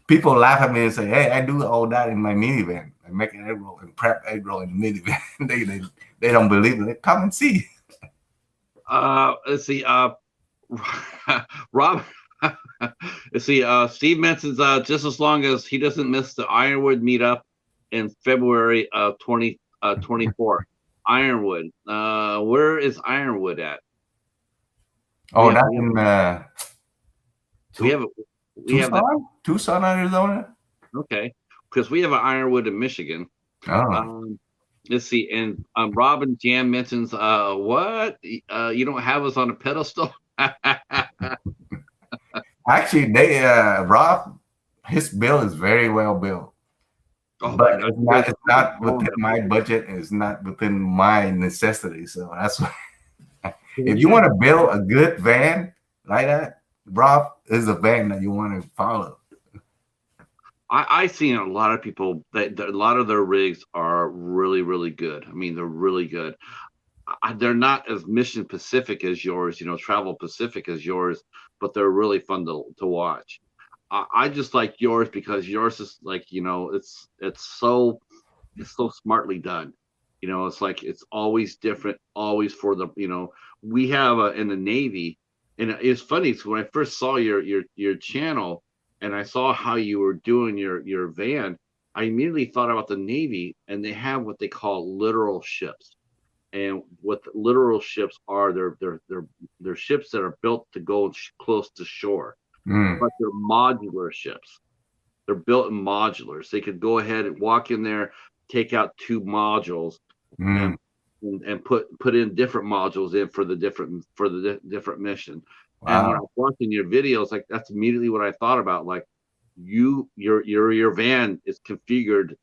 People laugh at me and say, "Hey, I do all that in my minivan. I make an egg roll and prep egg roll in the minivan." they don't believe it. They come and see. Let's see. Rob, let's see. Steve mentions just as long as he doesn't miss the Ironwood meetup in February of 2024. Ironwood. Where is Ironwood at? We Oh, have that we have in we Tu- have we have that. Tucson, Arizona. Okay, because we have an Ironwood in Michigan. Oh, Um, let's see. And Robin Jam mentions what you don't have us on a pedestal. actually, they Rob, his bill is very well built. Oh But my God, it's you guys not. It's are not within that my big. budget. It's not within my necessity. So that's why. Well, If you you guys, want to build a good van like that, Rob is a van that you want to follow. I seen a lot of people that a lot of their rigs are really, really good. I mean, they're really good. They're not as mission specific as yours, travel specific as yours, but they're really fun to watch. I just like yours because yours is like, it's so smartly done. It's like it's always different, always for the, we have in the Navy, and it's funny. So when I first saw your channel and I saw how you were doing your van, I immediately thought about the Navy, and they have what they call littoral ships. And what the literal ships are, they're ships that are built to go close to shore, Mm, but they're modular ships. They're built in modulars. They could go ahead and walk in there, take out two modules, mm, and put in different modules in for the different mission. And when I wow. was watching your videos, like that's immediately what I thought about. Like your van is configured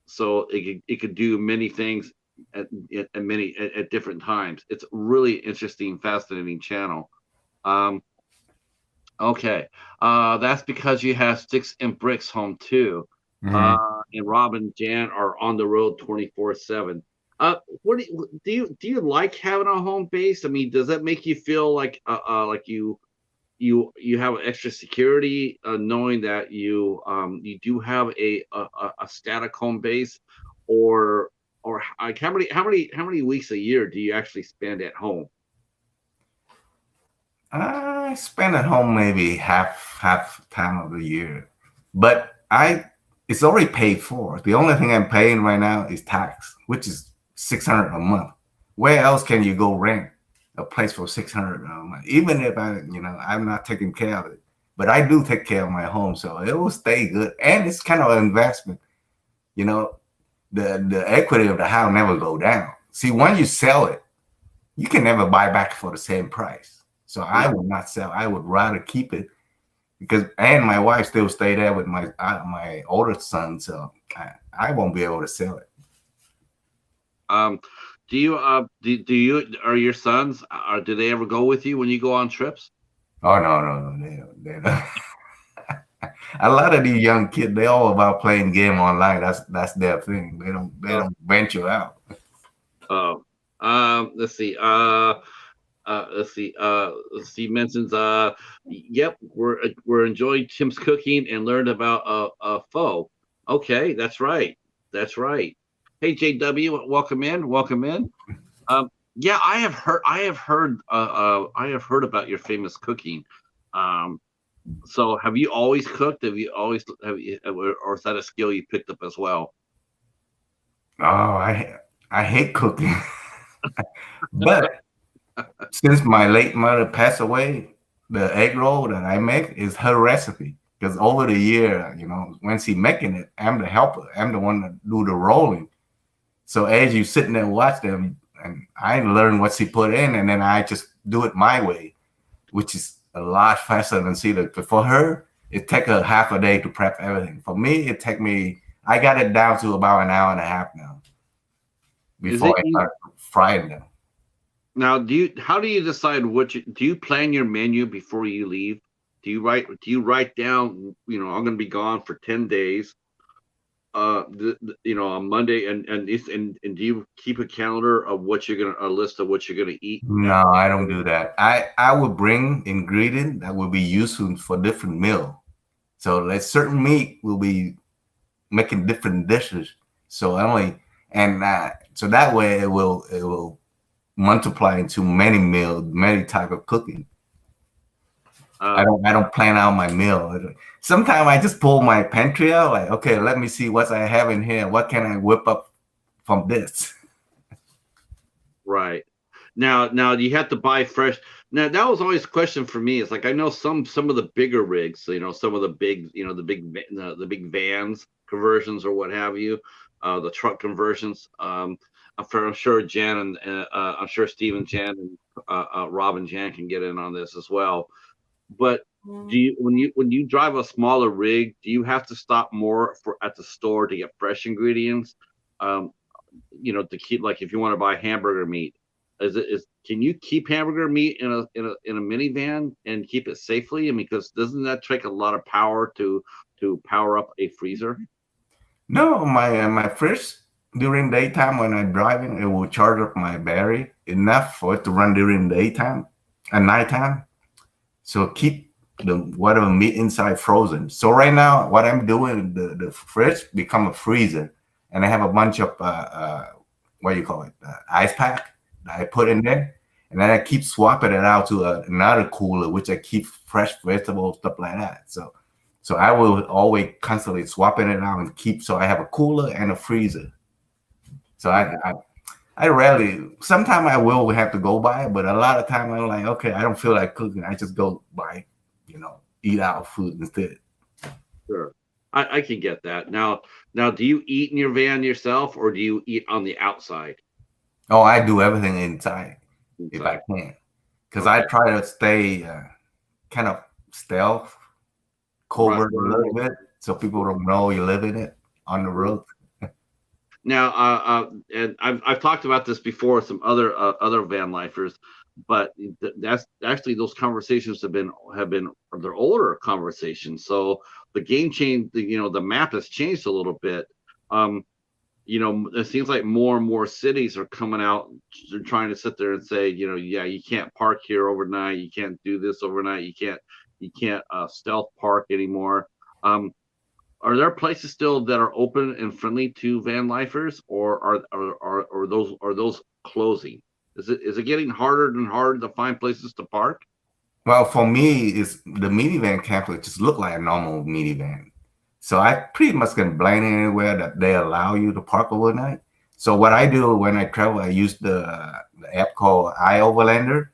so it could do many things at different times. It's a really interesting, fascinating channel. Um, Okay. That's because you have Sticks and Bricks home too. Mm. And Rob and Jan are on the road 24/7. What do you like having a home base? I mean, does that make you feel like you have extra security, knowing that you do have a static home base, or like how many weeks a year do you actually spend at home? I spend at home maybe half time of the year, but I it's already paid for. The only thing I'm paying right now is tax, which is 600 a month. Where else can you go rent a place for 600 a month? Even if I'm not taking care of it, but I do take care of my home, so it will stay good. And it's kind of an investment. You know, the equity of the house never go down. See, once you sell it, you can never buy back for the same price. So I Right. would not sell. I would rather keep it because, and my wife still stay there with my older son, so I won't be able to sell it. Um, do you are your sons do they ever go with you when you go on trips? Oh no, they don't. A lot of these young kids, they all about playing game online. That's their thing. They Uh, don't venture out. uh, let's see. Let's see. Mentions. Yep, we're enjoying Tim's cooking and learned about pho. Okay, that's right. That's right. Hey JW, welcome in. Welcome in. Yeah, I have heard about your famous cooking. Um, So have you always cooked? Have you, or is that a skill you picked up as well? Oh, I hate cooking, but since my late mother passed away, the egg roll that I make is her recipe. Because over the year, when she making it, I'm the helper. I'm the one that do the rolling. So as you sitting there watch them, and I learn what she put in, and then I just do it my way, which is a lot faster than she did. But for her, it take her half a day to prep everything. For me, it take me. I got it down to about an hour and a half now Is before it I start frying them. now? How do you decide do you plan your menu before you leave? Do you write down? I'm going to be gone for 10 days. On Monday, and do you keep a calendar of a list of what you're gonna eat No, every I don't day? do that. I would bring ingredient that will be useful for different meal. So like certain meat will be making different dishes. So only and so that way it will multiply into many meals, many type of cooking. Uh, I don't plan out my meal. Sometimes I just pull my pantry out, like, okay, let me see what I have in here. What can I whip up from this? right. Now you have to buy fresh. Now that was always a question for me. It's like I know some of the bigger rigs, some of the big, the big vans conversions or what have you, the truck conversions. I'm sure Jan I'm sure Steve and Jan and Rob and Jan can get in on this as well. But do you when you drive a smaller rig, do you have to stop more for at the store to get fresh ingredients? Um, to keep, like, if you want to buy hamburger meat, can you keep hamburger meat in a minivan and keep it safely? I mean, because doesn't that take a lot of power to power up a freezer? No, my first during daytime when I'm driving, it will charge up my battery enough for it to run during daytime and nighttime. So keep the whatever meat inside frozen. So right now, what I'm doing, the fridge become a freezer, and I have a bunch of what do you call it, ice pack that I put in there, and then I keep swapping it out to another cooler, which I keep fresh vegetables, stuff like that. So I will always constantly swapping it out and keep. So I have a cooler and a freezer. So Okay. I rarely. Sometimes I will have to go by, but a lot of time I'm like, okay, I don't feel like cooking. I just go buy, eat out food instead. Sure. I can get that. Now, do you eat in your van yourself, or do you eat on the outside Oh, I do everything inside if I inside? can, because I Okay. try to stay kind of stealth, Right. covert a little Right. bit, so people don't know you live in it on the road. Now, and I've talked about this before with some other van lifers, but that's actually those conversations have been they're older conversations. So the game change, the map has changed a little bit. Um, it seems like more and more cities are coming out. They're trying to sit there and say, yeah, you can't park here overnight. You can't do this overnight. You can't stealth park anymore. Um, are there places still that are open and friendly to van lifers, or are those closing? Is it getting harder and harder to find places to park? Well, for me, it's the minivan camper just look like a normal minivan. So I pretty much can blend in anywhere that they allow you to park overnight. So what I do when I travel, I use the app called iOverlander.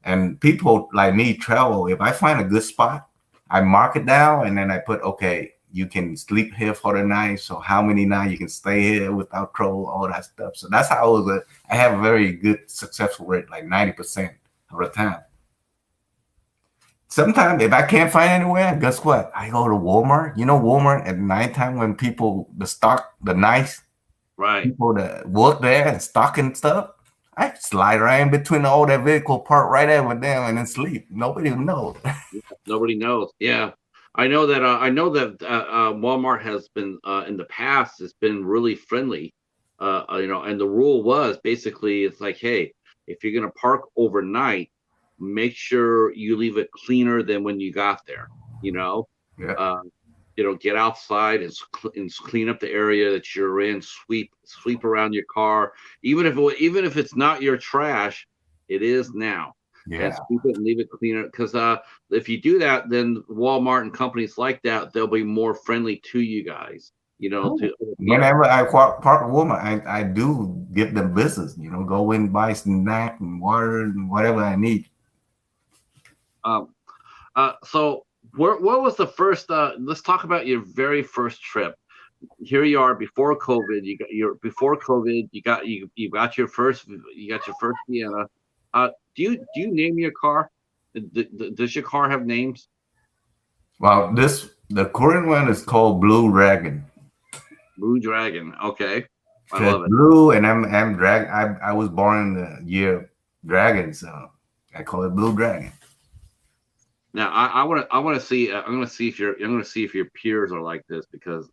And people like me travel. If I find a good spot, I mark it down and then I put, okay, you can sleep here for the night. So how many nights you can stay here without trouble, all that stuff. So that's how I have a very good successful rate, like 90% of the time. Sometimes if I can't find anywhere, guess what? I go to Walmart. You know, Walmart at nighttime when the nice Right. people that work there and stocking stuff, I slide right in between all that vehicle parked right there with them and then sleep. Nobody knows. Nobody knows. Yeah, I know that Walmart has been in the past. It's been really friendly. And the rule was basically it's like, hey, if you're gonna park overnight, make sure you leave it cleaner than when you got there. You know, Yeah. uh, get outside and clean up the area that you're in. Sweep around your car, even if it's not your trash, it is now, and Yeah. sweep it and leave it cleaner. Because if you do that, then Walmart and companies like that, they'll be more friendly to you guys. To Oh. other people. Whenever I park a woman, I do give them business, go in, buy snack and water and whatever I need. Um, so what was the first? Let's talk about your very first trip. Here you are before COVID. You got your first Vienna. Do you name your car? Does your car have names? Well, the current one is called Blue Dragon. Blue Dragon. Okay, I Cause love it. blue and I'm drag. I was born in the year dragon, so I call it Blue Dragon. Now I want to see. I'm going to see if your peers are like this because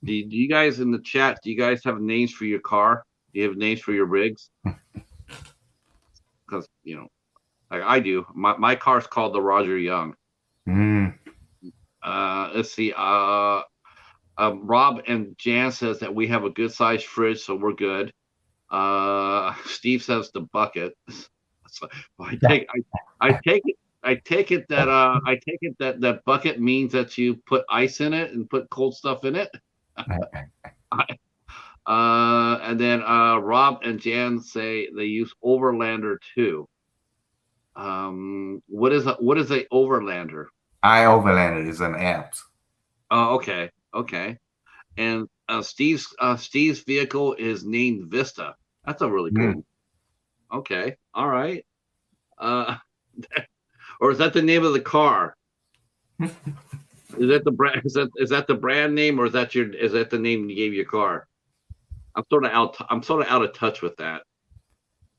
do you guys in the chat? Do you guys have names for your car? Do you have names for your rigs? Because like I do. My car's called the Roger Young. Mm, Let's see. Rob and Jan says that we have a good sized fridge, so we're good. Steve says the bucket. So I take I take it that bucket means that you put ice in it and put cold stuff in it. And then Rob and Jan say they use Overlander too. What is a Overlander? I Overlanded is an app. Oh, okay. And Steve's vehicle is named Vista. That's a really Mm. cool. Okay, all right. Uh, or is that the name of the car? Is that the brand? Is that the brand name, or is that the name you gave your car? I'm sort of out of touch with that.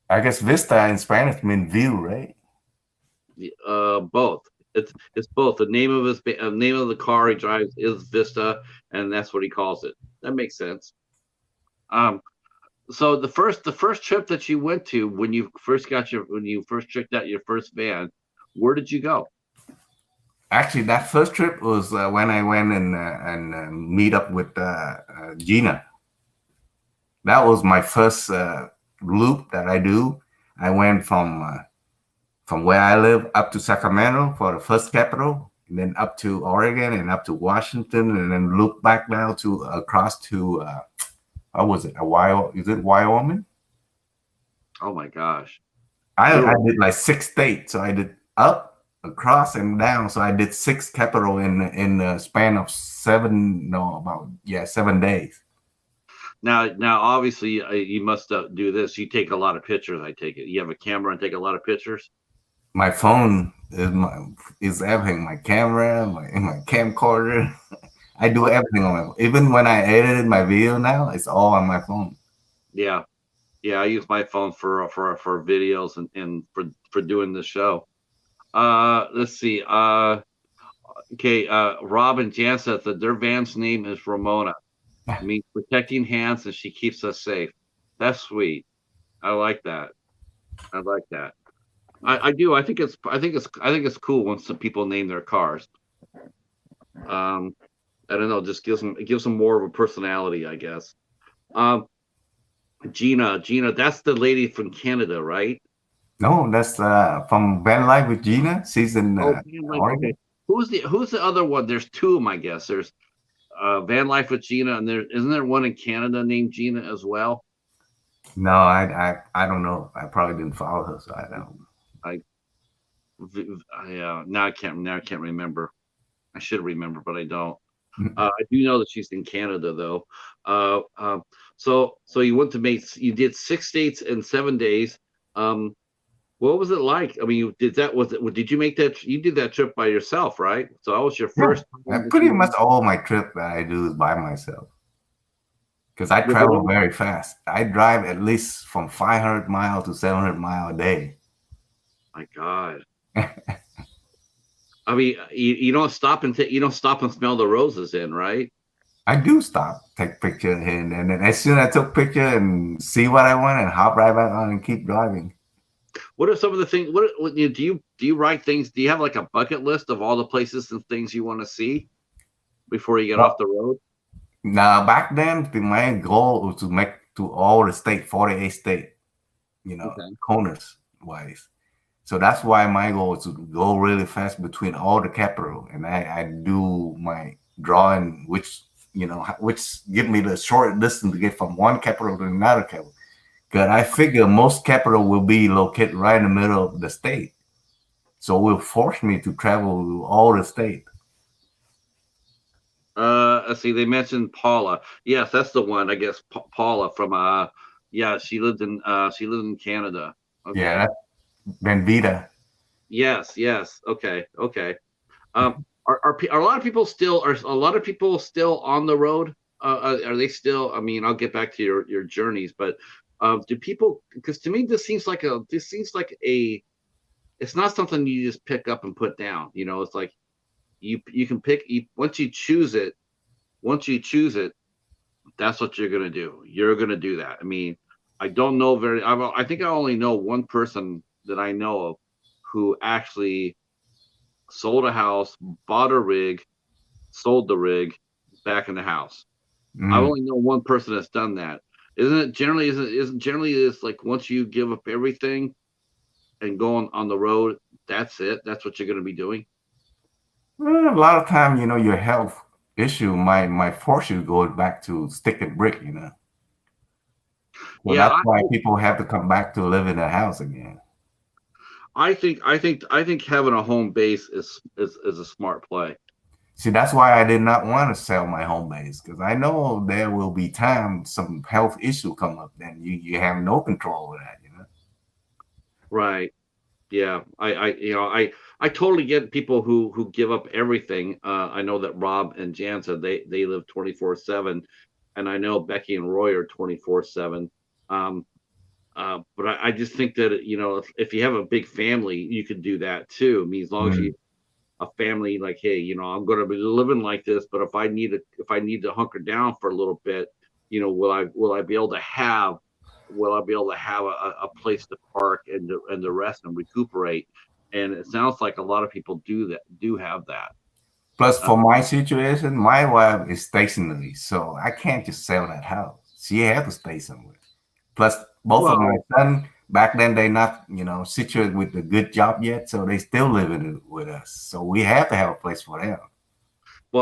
I guess Vista in Spanish means view, right? Both. It's both. The name of the car he drives is Vista, and that's what he calls it. That makes sense. Um, so the first trip that you went to when you first checked out your first van, where did you go? Actually, that first trip was when I went and meet up with Gina. That was my first loop that I do. I went from where I live up to Sacramento for the first capital, and then up to Oregon and up to Washington, and then loop back down to across to what was it? Is it Wyoming? Oh my gosh. I You're did like 6 states. So I did up, across, and down. So I did 6 capital in the span of 7 days. now obviously you must do this. You take a lot of pictures, I take it. You have a camera and take a lot of pictures. My phone is everything. My camera, my camcorder. I do Okay. everything on my phone. Even when I edited my video now, it's all on my phone. Yeah. Yeah, I use my phone for videos and for doing the show. Let's see. Okay, Rob and Jan said that their van's name is Ramona. Means protecting hands and she keeps us safe. That's sweet. I like that. I like that. I do. I think it's cool when some people name their cars. Um, I don't know, just gives them more of a personality, I guess. Um, Gina, that's the lady from Canada, right? No, that's from Vanlife with Gina. She's in Oh, Van Life. Okay. Oregon. Who's the other one? There's two of them, I guess. There's Van Life with Gina, and there isn't there one in Canada named Gina as well? No, I don't know. I probably didn't follow her, so I don't. I, now I can't remember. I should remember, but I don't. I do know that she's in Canada though. Uh, uh, so you went to make you did 6 states in 7 days. Um, what was it like? I mean, you did that was it? Did you make that? You did that trip by yourself, right? So that was your Yeah, first time that pretty you much all my trip that I do is by myself because I were. travel very fast. I drive at least from 500 miles to 700 miles a day. My God. I mean, you don't stop and you don't stop and smell the roses in, right? I do stop, take picture, and then as soon as I took picture and see what I want and hop right back on and keep driving. What are some of the things? Do you write things? Do you have like a bucket list of all the places and things you want to see before you get off Well, the road? now back then, my goal was to make to all the state, 48 state, Okay. corners wise. So that's why my goal is to go really fast between all the capital, and I do my drawing, which give me the short distance to get from one capital to another capital. Because I figure most capital will be located right in the middle of the state, so it will force me to travel to all the state. Let's see. They mentioned Paula. Yes, that's the one. I guess Paula from yeah, she lived in Canada. Yeah, Okay. that's Benvita. Yes, yes. Okay, okay. Are a lot of people still on the road? Are they still? I mean, I'll get back to your journeys, but do people? Because to me, this seems like a. It's not something you just pick up and put down. It's like you can pick once you choose it, that's what you're gonna do. You're gonna do that. I mean, I don't know I think I only know one person that I know of who actually sold a house, bought a rig, sold the rig, back in the house. I Mm. only know one person that's done that. Isn't generally it's like once you give up everything and go on the road, that's it. That's what you're gonna be doing. Well, a lot of time, your health issue might force you to go back to stick and brick. So Yeah, that's why people have to come back to live in a house again. I think having a home base is a smart play. See, that's why I did not want to sell my home base because I know there will be time some health issue come up. Then you have no control over that. Right. Yeah. I totally get people who give up everything. I know that Rob and Jan said they live 24/7, and I know Becky and Roy are 24/7. Um, but I just think that if you have a big family, you could do that too. I mean, as long as you Mm. a family like, hey, I'm going to be living like this, but if I need to hunker down for a little bit, will I be able to have a place to park and to rest and recuperate? And it sounds like a lot of people do have that. Plus, Uh, for my situation, my wife is stationary, so I can't just sell that house. She had to stay somewhere. Plus, both of my well, son back then they not situated with a good job yet, so they still living with us. So we have to have a place for them.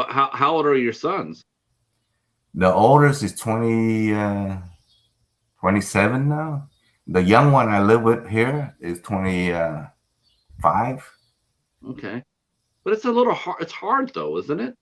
how old are your sons? The oldest is 27 now. The young one I live with here is 25. Okay, but it's a little hard. It's hard though, isn't it?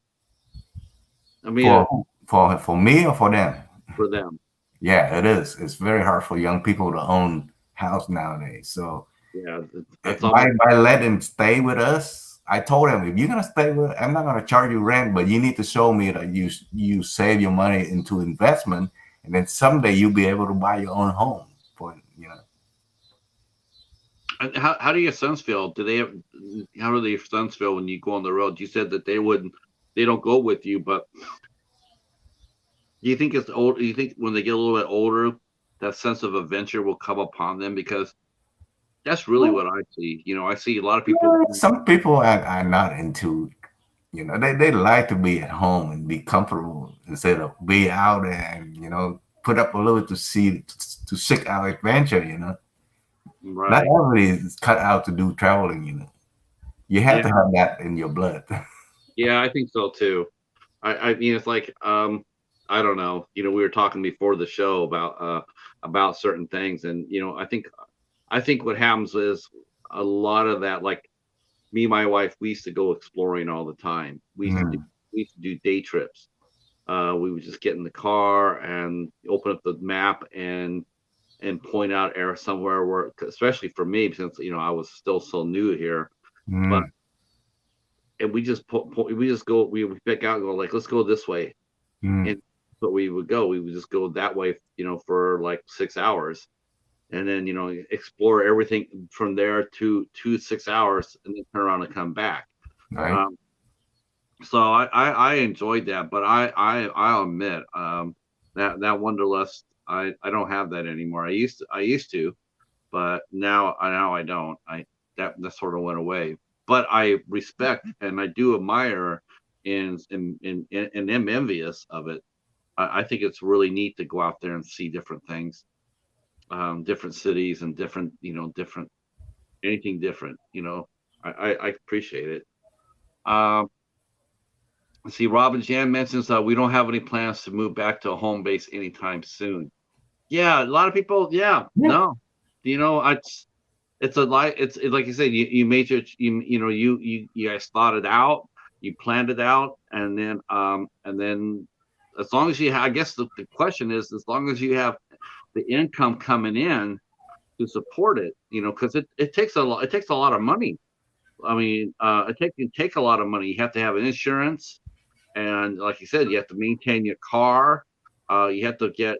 I mean, For me or for them? for them. Yeah, it is. It's very hard for young people to own house nowadays. So Yeah, that's almost. by letting them stay with us, I told them if you're gonna stay with, I'm not gonna charge you rent, but you need to show me that you save your money into investment, and then someday you'll be able to buy your own home. For And how do your sons feel? Do they have? How do your sons feel when you go on the road? You said that they wouldn't. They don't go with you, but do you think it's old? Do you think when they get a little bit older, that sense of adventure will come upon them? Because that's really what I see. I see a lot of people. some people are not into. They like to be at home and be comfortable instead of be out and put up a little to see to seek out adventure. Not Right. everybody is cut out to do traveling. You have Yeah. to have that in your blood. Yeah, I think so too. I mean, it's like I don't know. We were talking before the show about certain things, and I think what happens is a lot of that, like me and my wife, we used to go exploring all the time. We used to do day trips. We would just get in the car and open up the map and point out area somewhere where, especially for me, since I was still so new here, but and we just we just go, we would pick out and go like, let's go this way, and but we would go, we would just go that way, for like 6 hours, and then explore everything from there to 6 hours, and then turn around and come back. Right. So I enjoyed that, but I'll admit that wanderlust, I don't have that anymore. I used to, but now I don't. That sort of went away. But I respect and I do admire and am envious of it. I think it's really neat to go out there and see different things, different cities and different anything different. I appreciate it. Um, see, Robin Jan mentions we don't have any plans to move back to a home base anytime soon. Yeah, a lot of people. Yeah, Yeah. no, it's a like like you said, you made you guys thought it out, you planned it out, and then as long as I guess the question is, as long as you have the income coming in to support it, because it takes a lot of money. I mean, it take a lot of money. You have to have an insurance, and like you said, you have to maintain your car. You have to get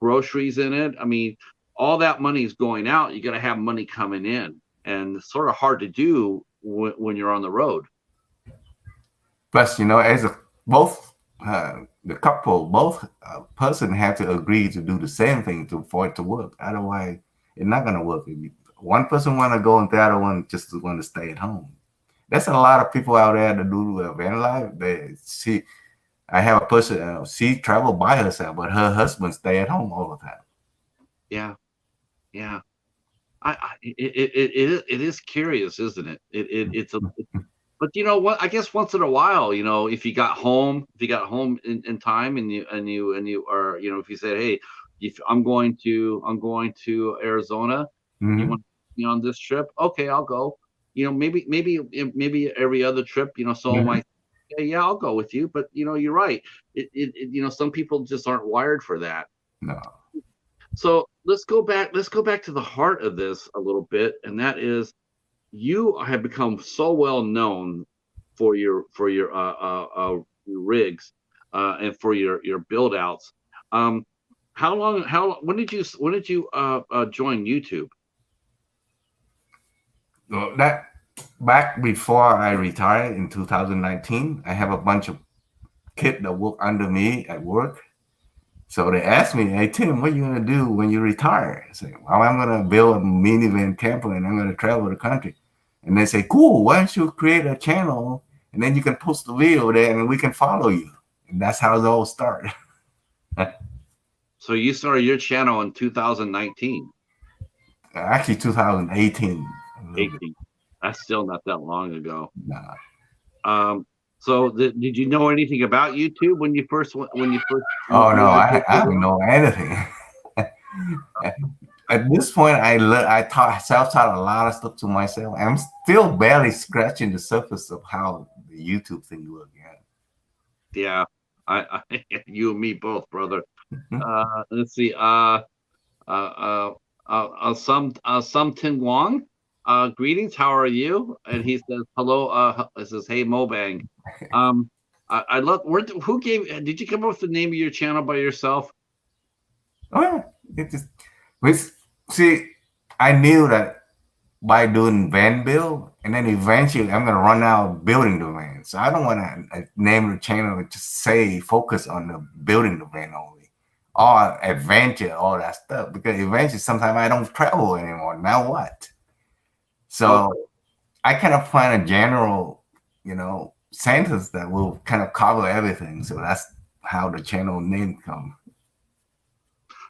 groceries in it. I mean, all that money is going out. You got to have money coming in, and it's sort of hard to do when you're on the road. Plus, as both the couple, both person have to agree to do the same thing for it to work. Otherwise, it's not gonna work. If one person want to go and the other one just want to stay at home. There's a lot of people out there that do van life. I have a person. She travel by herself, but her husband stay at home all the time. Yeah, yeah. It is curious, isn't it? But you know what? I guess once in a while, if you got home, in time, and you are, if you said, hey, if I'm going to Arizona, you Mm-hmm. want me on this trip? Okay, I'll go. Maybe every other trip, someone Mm-hmm. might, yeah, I'll go with you. But you're right. Some people just aren't wired for that. No. So let's go back. Let's go back to the heart of this a little bit, and that is, you have become so well known for your rigs, and for your build outs. When did you join YouTube? Well, that back before I retired in 2019, I have a bunch of kids that work under me at work. So they asked me, "Hey Tim, what are you gonna do when you retire?" I say, "Well, I'm gonna build a minivan camper and I'm gonna travel the country." And they say, "Cool, why don't you create a channel and then you can post the video there and we can follow you." And that's how it all started. So you started your channel in 2019. Actually, 2018. A little bit. 18. That's still not that long ago. Nah. So did you know anything about YouTube when you first Oh no, were I YouTube? don't know anything. At this point, I taught self-taught a lot of stuff to myself. I'm still barely scratching the surface of how the YouTube thing works. Yeah, you and me both, brother. Yeah. Let's see. Some Tin Wong. Greetings. How are you? And he says hello. It says hey Mobang. Um, I love. Who gave? Did you come up with the name of your channel by yourself? Oh yeah, it just we see. I knew that by doing van build, and then eventually I'm gonna run out building the van. So I don't want to name the channel and just say focus on the building the van only, or adventure, all that stuff. Because eventually, sometimes I don't travel anymore. Now what? Oh, So I kind of find a general, sentence that will kind of cover everything. So that's how the channel name comes.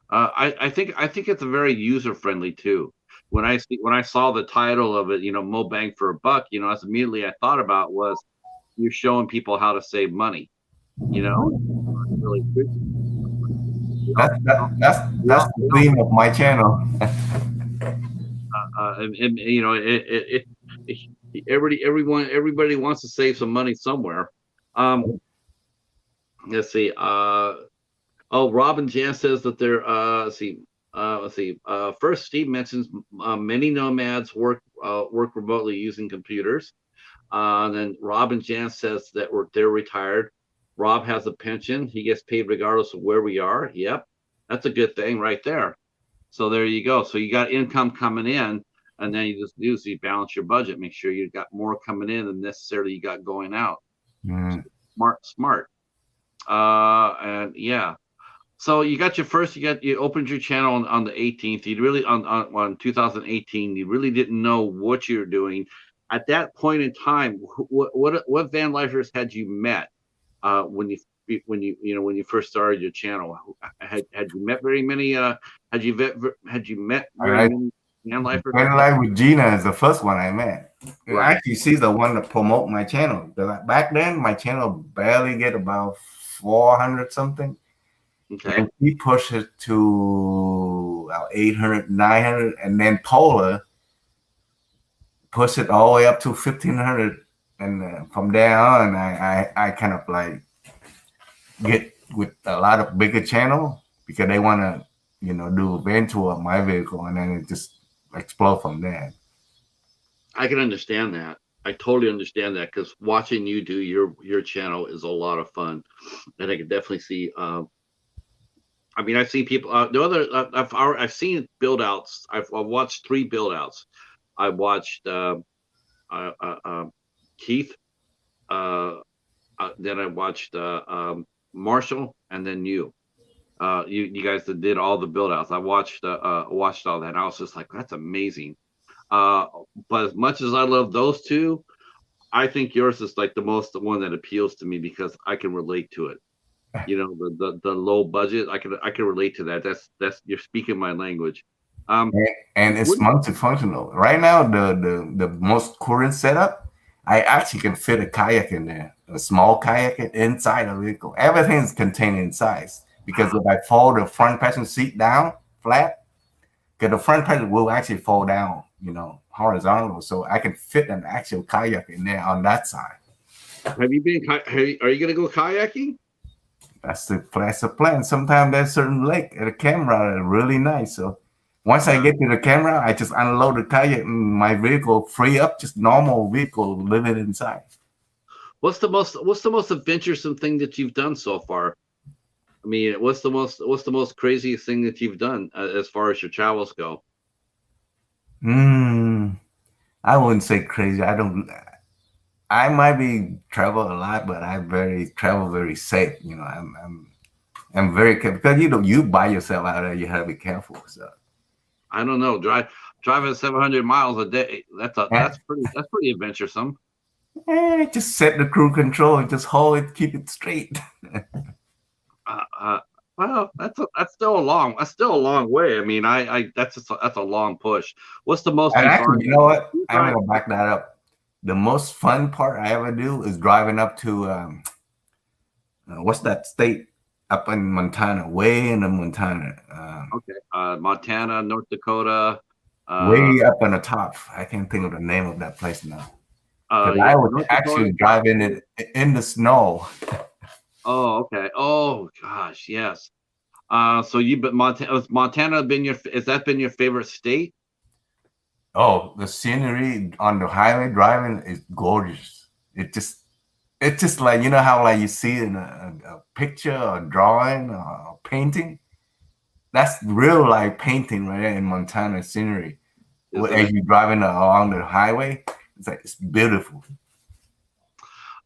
I think it's a very user friendly too. When I saw the title of it, Mo Bang for a Buck, that's immediately I thought about was you're showing people how to save money. Really appreciate we all, That's that, that's we that's all, the theme of my channel. and everybody wants to save some money somewhere. Let's see. Oh, Robin Jan says that they're let's see. First, Steve mentions many nomads work remotely using computers. Then Robin Jan says that they're retired. Rob has a pension. He gets paid regardless of where we are. Yep, that's a good thing right there. So there you go. So you got income coming in, and then you just do so you balance your budget. Make sure you got more coming in than necessarily you got going out. Mm. Smart. And yeah. So you opened your channel on the 18th. You really on 2018. You really didn't know what you're doing at that point in time. What van lifers had you met when you first started your channel? Had you met very many? Had you met All very right. many van lifers? Van Life with Gina is the first one I met. Right. Actually, she's the one to promote my channel. Back then, my channel barely get about 400 something. Okay. And he pushed it to about 800, 900, and then Paula pushed it all the way up to 1,500. And from there on, I kind of like get with a lot of bigger channel because they want to, do a van tour of my vehicle, and then it just explode from there. I can understand that. I totally understand that because watching you do your channel is a lot of fun, and I can definitely see. I mean, I've seen people. I've seen build outs. I've watched 3 build outs. I watched uh, uh, uh, Keith. Then I watched Marshall, and then you. You guys that did all the build outs. I watched all that. And I was just like, that's amazing. Uh, but as much as I love those two, I think yours is like the one that appeals to me because I can relate to it. The low budget. I can relate to that. That's you're speaking my language. Um, And it's what, multifunctional. Right now, the most current setup, I actually can fit a kayak in there, a small kayak inside a vehicle. Everything is contained inside because if I fold the front passenger seat down flat, because the front passenger will actually fall down, horizontal, so I can fit an actual kayak in there on that side. have you been? Are you going to go kayaking? That's the plan. Sometimes there's certain lake at a camera that are really nice. So once I get to the camera, I just unload the kayak and my vehicle free up, just normal vehicle living inside. What's the most adventuresome thing that you've done so far? I mean, what's the most craziest thing that you've done as far as your travels go? I wouldn't say crazy. I might be travel a lot, but I travel very safe. I'm very careful because you by yourself out there, you have to be careful. So I don't know. Driving 700 miles a day. That's pretty adventuresome. just set the cruise control and just hold it, keep it straight. Uh, uh, well, that's still a long way. I mean, that's a long push. What's the most And you've actually, gone? you know what? You've I'm gone- gonna back that up. The most fun part I ever do is driving up to what's that state? up in Montana, way in the Montana, Okay. Montana, North Dakota. Uh, way up on the top. I can't think of the name of that place now. Because yeah, I was North Dakota, actually South driving Dakota. it in the snow. Oh, okay. Oh gosh, yes. So but Montana, has Montana been has that been your favorite state? Oh, the scenery on the highway driving is gorgeous. It's just like you know how like you see in a picture or drawing or painting. That's real life painting right there in Montana scenery. Isn't As it? you driving along the highway, it's beautiful.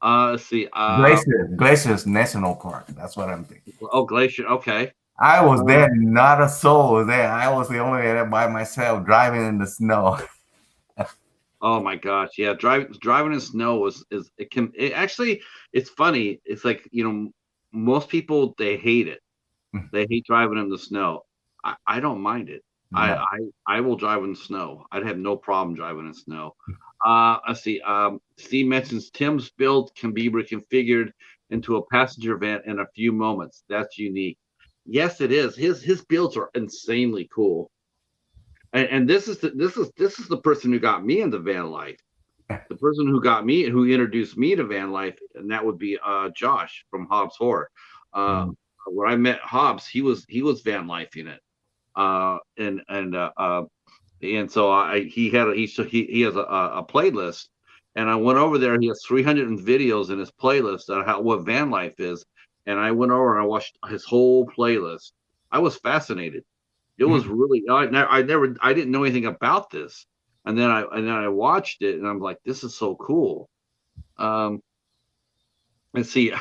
Let's see. Glaciers National Park. That's what I'm thinking. Oh, Glacier. Okay. I was Uh, there, not a soul was there. I was the only one there by myself driving in the snow. oh my gosh. Yeah. Driving in snow is it actually, it's funny. It's like, most people, they hate it. They hate driving in the snow. I don't mind it. I, No. I I will drive in the snow. I'd have no problem driving in snow. Let's see. Steve mentions Tim's build can be reconfigured into a passenger van in a few moments. That's unique. Yes, it is. His builds are insanely cool. And this is the person who got me into van life. The person who introduced me to van life, and that would be Josh from Hobbs Horror. Uh, Mm. when I met Hobbs, he was van lifing it. And so he has a playlist, and I went over there. He has 300 videos in his playlist on what van life is, and I went over and I watched his whole playlist. I was fascinated. It was really I didn't know anything about this, and then I watched it, and I'm like, this is so cool. Um, let's see.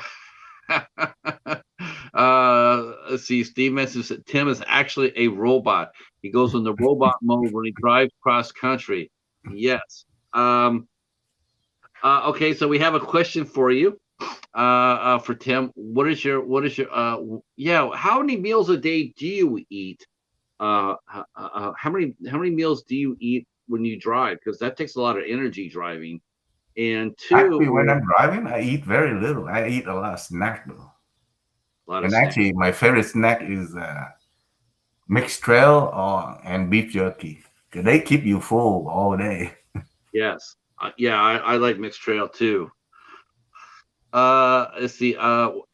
Let's see. Steve mentions that Tim is actually a robot. He goes into robot mode when he drives cross country. Yes. Okay, so we have a question for you. For Tim, yeah? How many meals a day do you eat? How many meals do you eat when you drive? Because that takes a lot of energy driving. And two Actually, when is I'm driving, I eat very little. I eat a lot of snack though. a lot of And snacks. actually, my favorite snack is mixed trail and beef jerky. 'Cause they keep you full all day. Yes. Yeah, I like mixed trail too. Let's see. So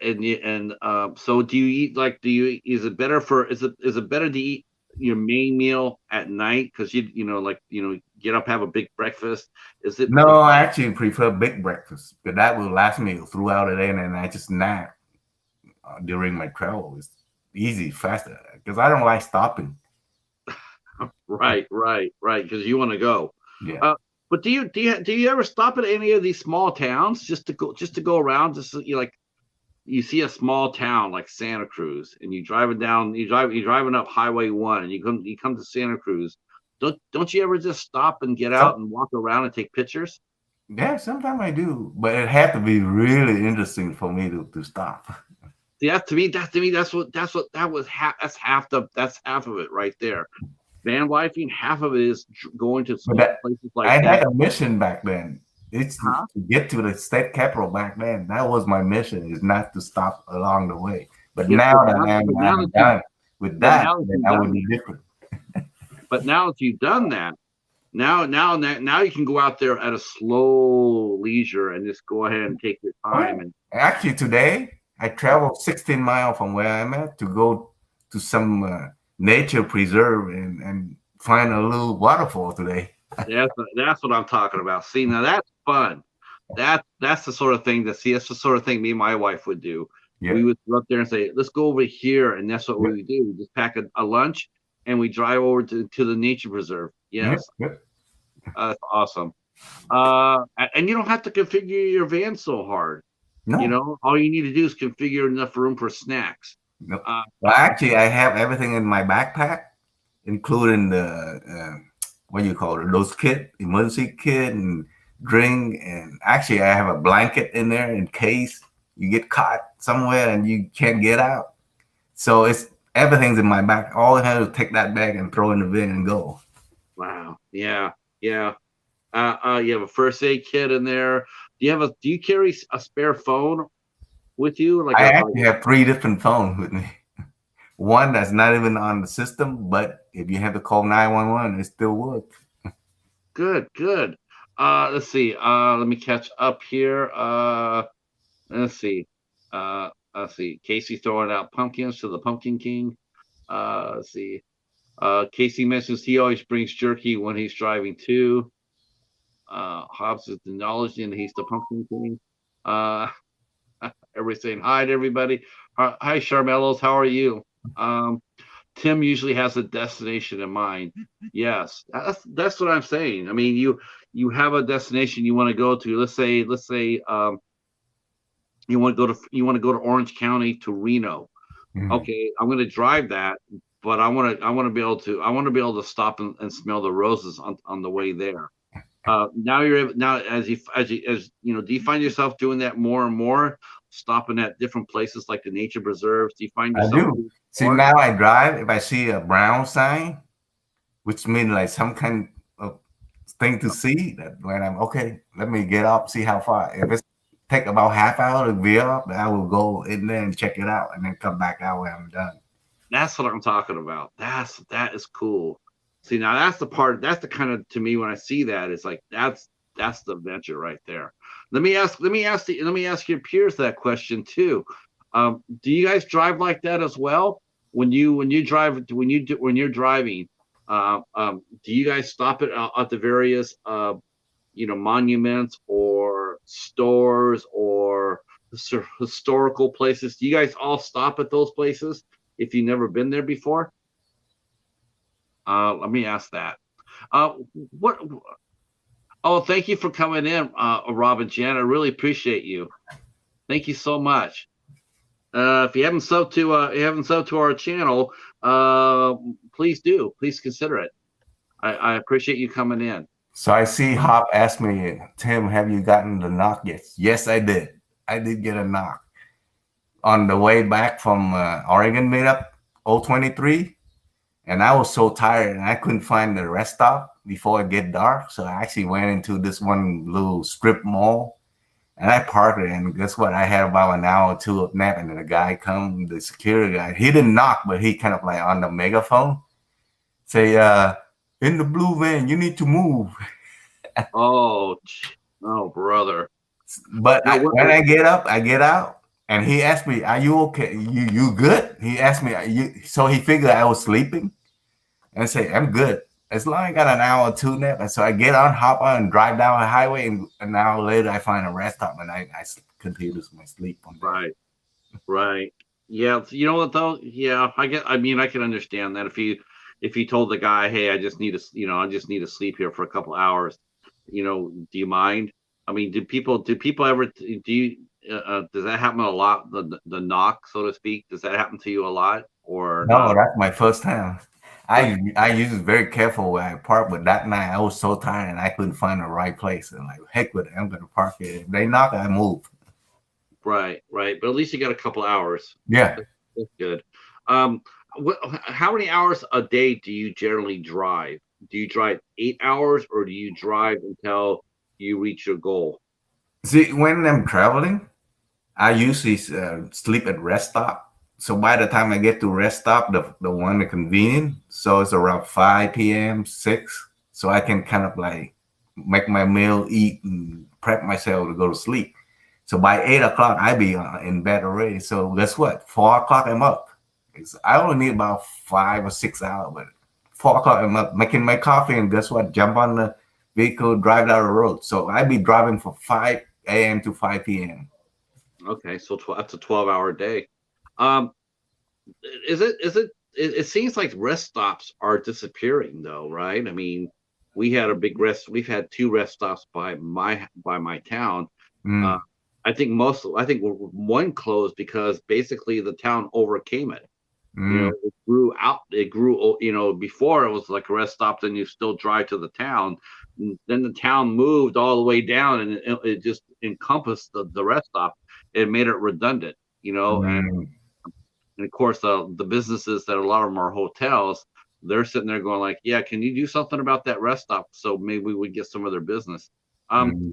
do you eat like do you is it better for is it better to eat your main meal at night because get up, have a big breakfast? Is it No, I actually prefer big breakfast because that will last me throughout the day, and then I just nap during my travel. It's easy, faster because I don't like stopping. right because you want to go. Yeah. Uh, but do you ever stop at any of these small towns just to go around just so you see a small town like Santa Cruz, and you're driving up Highway 1, and you come to Santa Cruz. Don't you ever just stop and get out So, and walk around and take pictures? yeah, sometimes I do, but it had to be really interesting for me to stop. See, to me, that's half of it right there. Van lifing, half of it is going to But small places like I that. had a mission back then. It's Huh? to get to the state capital back then. That was my mission, is not to stop along the way. But Yeah, now that I'm done with but that, now that then you've I would done be that, different. but now that you've done that, now you can go out there at a slow leisure and just go ahead and take your Oh, yeah. time and Actually, today I traveled 16 miles from where I'm at to go to some nature preserve and find a little waterfall today. that's what I'm talking about. See, now that's fun. That's the sort of thing that's the sort of thing me and my wife would do. Yeah. We would go up there and say, let's go over here, and that's what we Yeah. would do. We just pack a lunch and we drive over to the nature preserve. Yeah. Yes, Yeah. that's awesome. And you don't have to configure your van so hard. No. All you need to do is configure enough room for snacks. No. Uh, Well, actually, I have everything in my backpack, including the what do you call it? Those kit, emergency kit, and drink. And actually, I have a blanket in there in case you get caught somewhere and you can't get out. So it's everything's in my back. All I have to take that bag and throw in the bin and go. wow. Yeah. Yeah. You have a first aid kit in there. Do you carry a spare phone? with you? Like I a actually have 3 different phones with me. One that's not even on the system, but if you have to call 911, it still works. good, good. Let's see. Let me catch up here. Let's see. Let's see. Casey throwing out pumpkins to the Pumpkin King. Let's see. Casey mentions he always brings jerky when he's driving too. Hobbs is acknowledging that he's the Pumpkin King. Uh, everybody saying hi to everybody. Hi, Charmelos. How are you? Um, Tim usually has a destination in mind. Yes, that's what I'm saying. I mean, you have a destination you want to go to. Let's say you want to go to Orange County to Reno. Mhm. Okay, I'm going to drive that, but I want to be able to stop and smell the roses on the way there. Now now as you know, do you find yourself doing that more and more, stopping at different places like the nature preserves? Do you find I yourself do. doing See, more? now I drive. If I see a brown sign, which means like some kind of thing to see, that when I'm okay, let me get up, see how far. If it's take about half hour to be up, I will go in there and check it out, and then come back out when I'm done. That's what I'm talking about. That is cool. See, now that's the part. That's the kind of, to me, when I see that, it's like that's the adventure right there. Let me ask your peers that question too. Do you guys drive like that as well? When you drive when you're driving, do you guys stop at the various monuments or stores or historical places? Do you guys all stop at those places if you've never been there before? Let me ask that. What? Oh, thank you for coming in, Rob and Jan. I really appreciate you. Thank you so much. If you haven't subbed to our channel, please do. Please consider it. I appreciate you coming in. So I see Hop asked me, Tim, have you gotten the knock yet? Yes, I did. I did get a knock on the way back from Oregon meetup 023. And I was so tired and I couldn't find the rest stop before it get dark. So I actually went into this one little strip mall and I parked it. And guess what? I had about an hour or two of nap. And then the guy come, the security guy, he didn't knock, but he kind of like on the megaphone say, in the blue van, you need to move. Oh, oh, brother. But Now, when I get out, and he asked me, "Are you okay? You good?" He asked me, so he figured I was sleeping, and I say, "I'm good. As long as I got an hour or two nap." And so I get on, hop on, and drive down the highway, and an hour later I find a rest stop, and I continue my sleep on that. right, right. Yeah, you know what though? Yeah, I mean, I can understand that if you told the guy, "Hey, I just need to sleep here for a couple hours," do you mind? I mean, do people ever do you does that happen a lot? The knock, so to speak, does that happen to you a lot or No, not? that's my first time. I usually very careful where I park, but that night I was so tired and I couldn't find the right place. And like, heck with it, I'm gonna park here. If they knock, I move. Right, right. But at least you got a couple hours. Yeah. That's good. Um, how many hours a day do you generally drive? Do you drive 8 hours or do you drive until you reach your goal? See, when I'm traveling, I usually sleep at rest stop. So by the time I get to rest stop, the one the convenient, so it's around 5 p.m., 6. So I can kind of like make my meal, eat, and prep myself to go to sleep. So by 8 o'clock, I be in bed already. So guess what? 4 o'clock, I'm up. I only need about 5 or 6 hours, but 4 o'clock, I'm up making my coffee, and guess what? Jump on the vehicle, drive down the road. So I be driving from 5 a.m. to 5 p.m. Okay, so that's a 12-hour day. Um, it seems like rest stops are disappearing though, right? I mean, we've had two rest stops by my town. Uh, Mm, I think one closed because basically the town overcame it. mm, It grew out. It grew. Before it was like a rest stop, then you still drive to the town. Then the town moved all the way down, and it just encompassed the rest stop. It made it redundant. mm. And of course the businesses that a lot of them are hotels. They're sitting there going like, "Yeah, can you do something about that rest stop so maybe we would get some of their business?" Mm.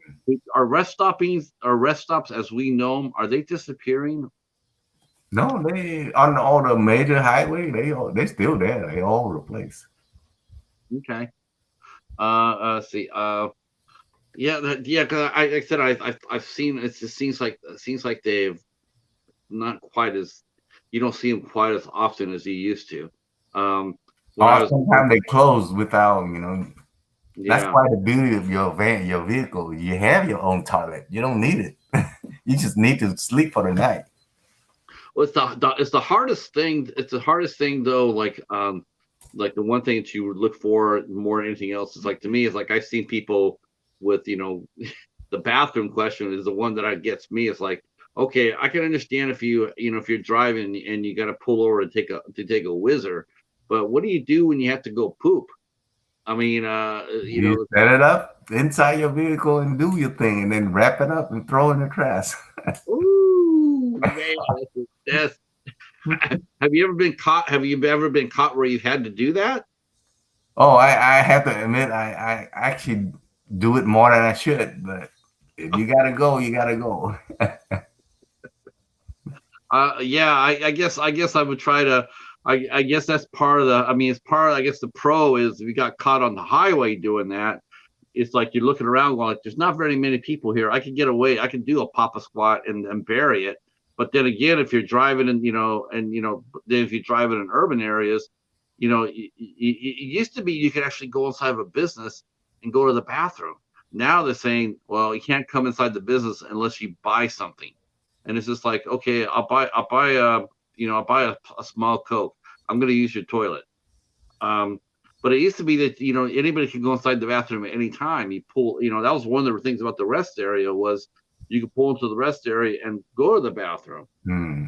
Are rest stops as we know them, are they disappearing? No, they on all the major highway. They still there. They all over the place. Okay. See. Yeah. Yeah. Cause like I said, I've seen. It just seems like they've not quite as. You don't see them quite as often as you used to. Um, when I Or was sometimes they close without, that's yeah. why the beauty of your van, your vehicle, you have your own toilet. You don't need it. You just need to sleep for the night. Well, it's the hardest thing. It's the hardest thing though. Like the one thing that you would look for more than anything else is like to me is like I've seen people with the bathroom question is the one that gets me. It's like okay, I can understand if if you're driving and you got to pull over and take a whizzer, but what do you do when you have to go poop? I mean, You set it up inside your vehicle and do your thing, and then wrap it up and throw it in the trash. ooh man, that's have you ever been caught? Have you ever been caught where you've had to do that? Oh, I have to admit, I actually do it more than I should, but if you gotta go, you gotta go. Yeah, I guess I would try to. I guess that's part of the. I mean, it's part. I guess the pro is if you got caught on the highway doing that, it's like you're looking around going, like, "There's not very many people here. I could get away. I could do a papa squat and bury it." But then again, if you're driving and then if you drive in urban areas, it used to be you could actually go inside of a business and go to the bathroom. Now they're saying, well, you can't come inside the business unless you buy something, and it's just like, okay, I'll buy a small Coke. I'm going to use your toilet. Um, but it used to be that anybody could go inside the bathroom at any time. You pull, that was one of the things about the rest area was you could pull into the rest area and go to the bathroom. Hmm.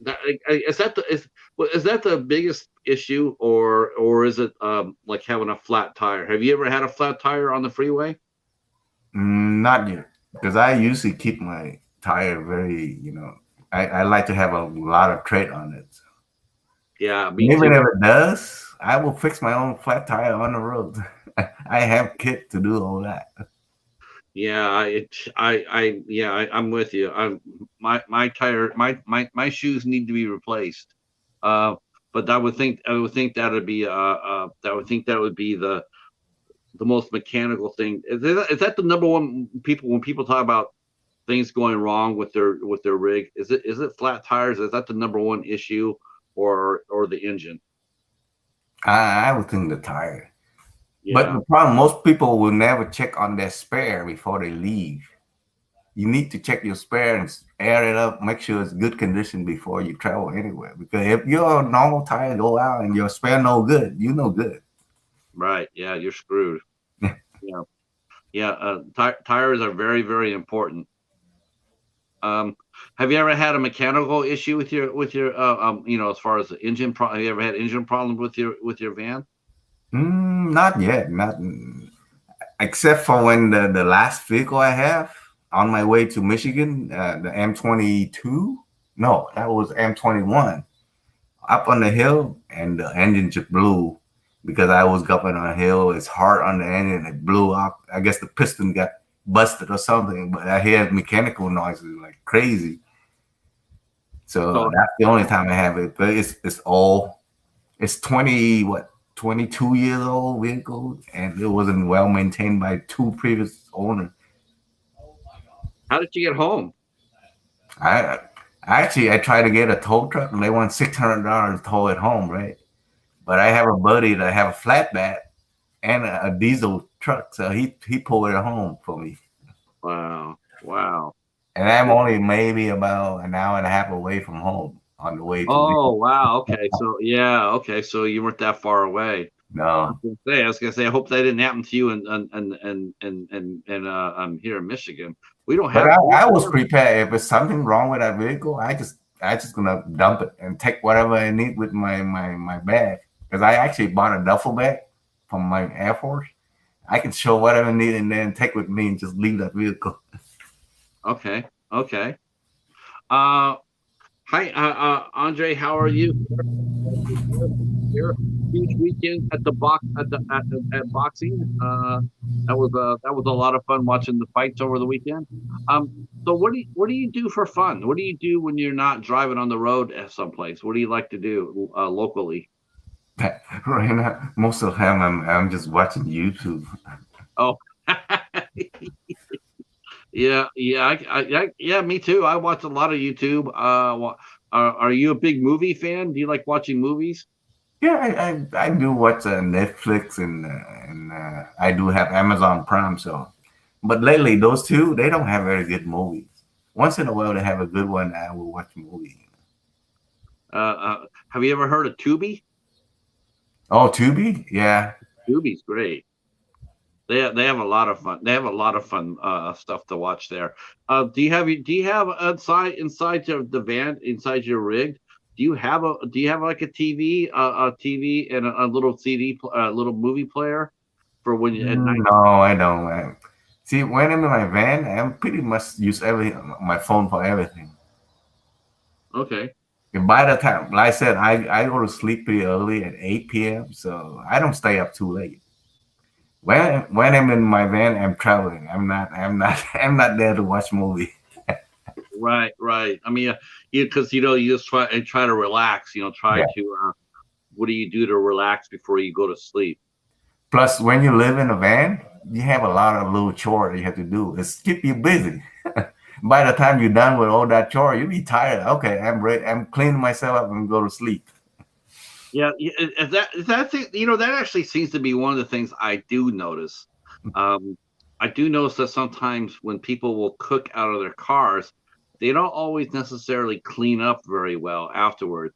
That is that the biggest issue, or is it like having a flat tire? Have you ever had a flat tire on the freeway? Not yet, because I usually keep my tire very, I like to have a lot of tread on it. Yeah, me And even too. if it does, I will fix my own flat tire on the road. I have kit to do all that. Yeah, I'm with you. My tire, my shoes need to be replaced. Uh, but I would think that would be the most mechanical thing. Is that the number one people when people talk about things going wrong with their rig? Is it flat tires? Is that the number one issue, or the engine? I would think the tire. But Yeah, the problem, most people will never check on their spare before they leave. You need to check your spare and air it up, make sure it's good condition before you travel anywhere. Because if your normal tire go out and your spare no good, you no good. right. Yeah, you're screwed. Yeah, yeah. Tires are very important. Um, have you ever had a mechanical issue with your as far as the engine have you ever had engine problems with your van? Not yet, not except for when the last vehicle I have on my way to Michigan, the M22. No, that was M21 up on the hill, and the engine just blew because I was up on a hill. It's hard on the engine, it blew up. I guess the piston got busted or something, but I hear mechanical noises like crazy. So So that's the only time I have it. But it's all it's 22 years old vehicle, and it wasn't well maintained by two previous owners. how did you get home? I I tried to get a tow truck, and they want $600 to tow it home, right? But I have a buddy that have a flatbed and a diesel truck, so he pulled it home for me. Wow, wow. And I'm only maybe about an hour and a half away from home on the way to Oh, Michigan. wow. Okay, so yeah, okay, so you weren't that far away. No, I was gonna say, I hope that didn't happen to you here in Michigan. We don't but have. I was prepared. If there's something wrong with that vehicle, I just gonna dump it and take whatever I need with my bag, because I actually bought a duffel bag from my Air Force. I can show whatever I need and then take with me and just leave that vehicle. Okay, okay. Hi, Andre. How are you? Here, huge weekend at the at boxing. That was a lot of fun watching the fights over the weekend. So what do you do for fun? What do you do when you're not driving on the road at someplace? What do you like to do locally? Right now, most of the time I'm just watching YouTube. Oh, yeah, yeah, yeah, me too. I watch a lot of YouTube. Are you a big movie fan? Do you like watching movies? Yeah, I do watch Netflix and I do have Amazon Prime. So, but lately those two they don't have very good movies. Once in a while they have a good one. I will watch a movie. Have you ever heard of Tubi? Oh, Tubi, yeah. Tubi's great. They have a lot of fun. They have a lot of fun stuff to watch there. Do you have inside the van inside your rig? Do you have like a TV and a little little movie player for when you at night? No, I don't. See, when I'm in my van, I'm pretty much use my phone for everything. Okay, And by the time, like I said, I go to sleep pretty early at 8 p.m., so I don't stay up too late. When I'm in my van, I'm traveling. I'm not I'm not there to watch movie. right, right. I mean, because you just try to relax. Try Yeah. to. What do you do to relax before you go to sleep? Plus, when you live in a van, you have a lot of little chores you have to do. It's keep you busy. By the time you're done with all that chore, you'll be tired. Okay, I'm ready. I'm cleaning myself up and go to sleep. Yeah, that actually seems to be one of the things I do notice. Um, I do notice that sometimes when people will cook out of their cars, they don't always necessarily clean up very well afterwards.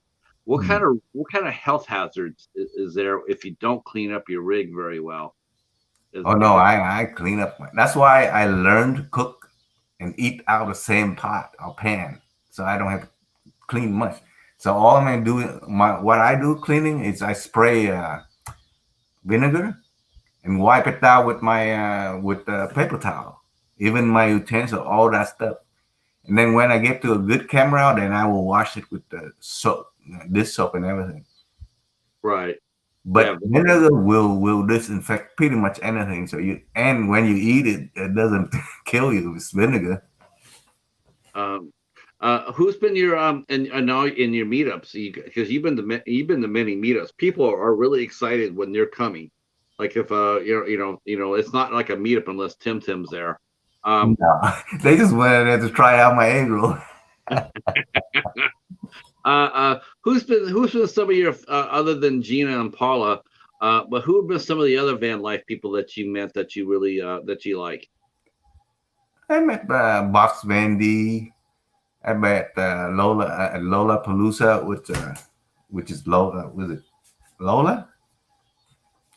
Hmm. What kind of health hazards is there if you don't clean up your rig very well? Oh Is no, there, I clean up. That's why I learned to cook and eat out of the same pot or pan, so I don't have to clean much. So all I'm gonna do, what I do cleaning is I spray vinegar and wipe it down with my with paper towel, even my utensil, all that stuff. And then when I get to a good camera, then I will wash it with the soap, this soap and everything. right? Yeah. But vinegar will disinfect pretty much anything. So and when you eat it, it doesn't kill you. It's vinegar. Um, who's been your and now in your meetups? Because you've been to many meetups. People are really excited when they're coming. Like if it's not like a meetup unless Tim's there. Um, No, they just went in there to try out my egg roll. who's been some of your other than Gina and Paula? But who have been some of the other van life people that you met that you really that you like? I met Box Vandy. I met Lola Lola Palooza, which is Lola. Was it Lola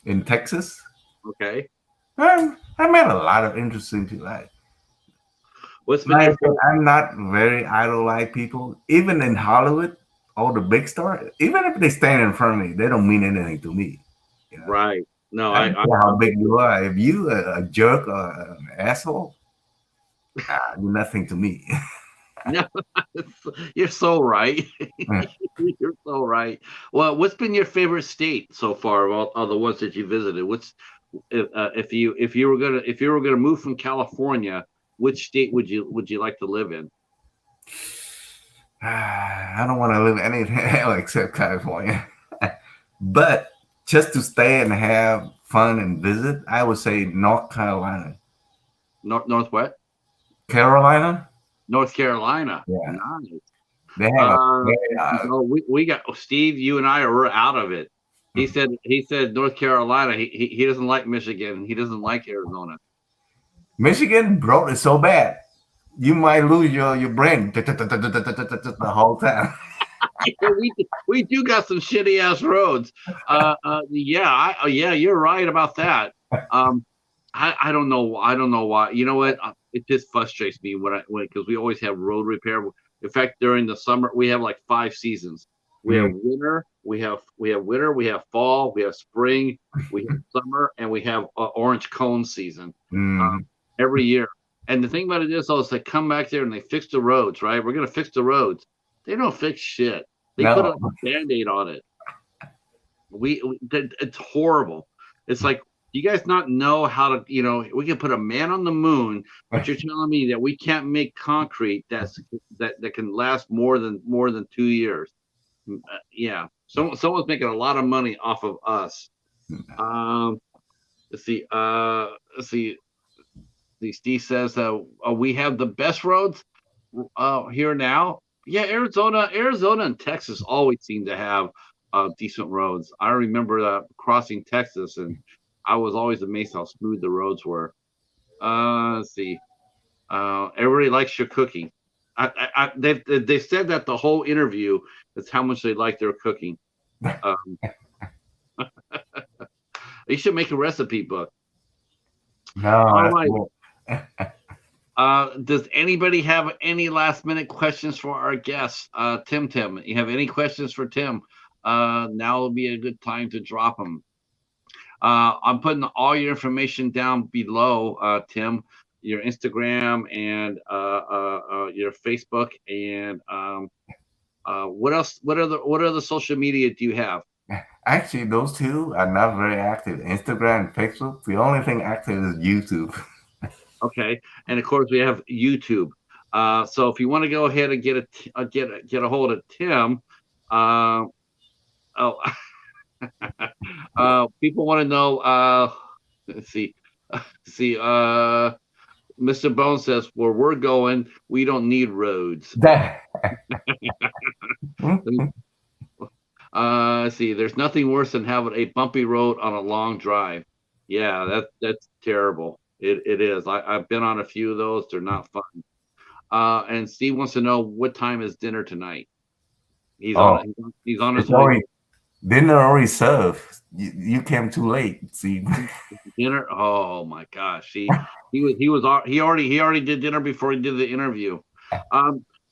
in Texas? Okay, I met a lot of interesting people. what's been Like I your said, favorite? I'm not very idol like people. Even in Hollywood, all the big stars, even if they stand in front of me, they don't mean anything to me. You know, Right. No, I don't care how big you are. If you a jerk or an asshole, you're nothing to me. no, you're so right. You're so right. Well, what's been your favorite state so far of all the ones that you visited? If you were gonna move from California, which state would you like to live in? I don't want to live anything except California. But just to stay and have fun and visit, I would say North Carolina. North what? Carolina? North Carolina. Yeah. Nice. They have a Uh, very, no, we got Steve. You and I are out of it. He said North Carolina. He doesn't like Michigan. He doesn't like Arizona. Michigan, bro, is so bad. You might lose your brain the whole time. Yeah, we do got some shitty ass roads. Yeah, yeah, you're right about that. Um, I don't know. I don't know why. You know what? It just frustrates me when because we always have road repair. In fact, during the summer, we have like 5 seasons. We have Mm, winter. We have winter. We have fall. We have spring. We have summer, and we have orange cone season. mm. Every year. And the thing about it is, though, is they come back there and they fix the roads, right? We're going to fix the roads. They don't fix shit. They put No, a Band-Aid on it. It's horrible. It's like, you guys not know how to, we can put a man on the moon, but you're telling me that we can't make concrete that can last more than 2 years. Yeah, someone's making a lot of money off of us. Um, let's see. Let's see. Steve says we have the best roads here now. Yeah, Arizona and Texas always seem to have decent roads. I remember crossing Texas, and I was always amazed how smooth the roads were. Let's see. Everybody likes your cooking. They said that the whole interview is how much they like their cooking. Um, you should make a recipe book. No, All that's right. cool. Does anybody have any last minute questions for our guests? Tim, you have any questions for Tim? Now will be a good time to drop them. I'm putting all your information down below, Tim, your Instagram and your Facebook, and what else? What other social media do you have? Actually, those two are not very active. Instagram and Facebook. The only thing active is YouTube. Okay, and of course we have YouTube. So if you want to go ahead and get a hold of Tim, uh, oh, people want to know. Let's see, see. Mr. Bone says, where we're going, we don't need roads. That. See, there's nothing worse than having a bumpy road on a long drive. Yeah, that's terrible. It is. I've been on a few of those. They're not fun. And Steve wants to know, what time is dinner tonight? He's Oh, on. He's on his it's way. already dinner already served. You came too late. See. Dinner. Oh my gosh. He already did dinner before he did the interview.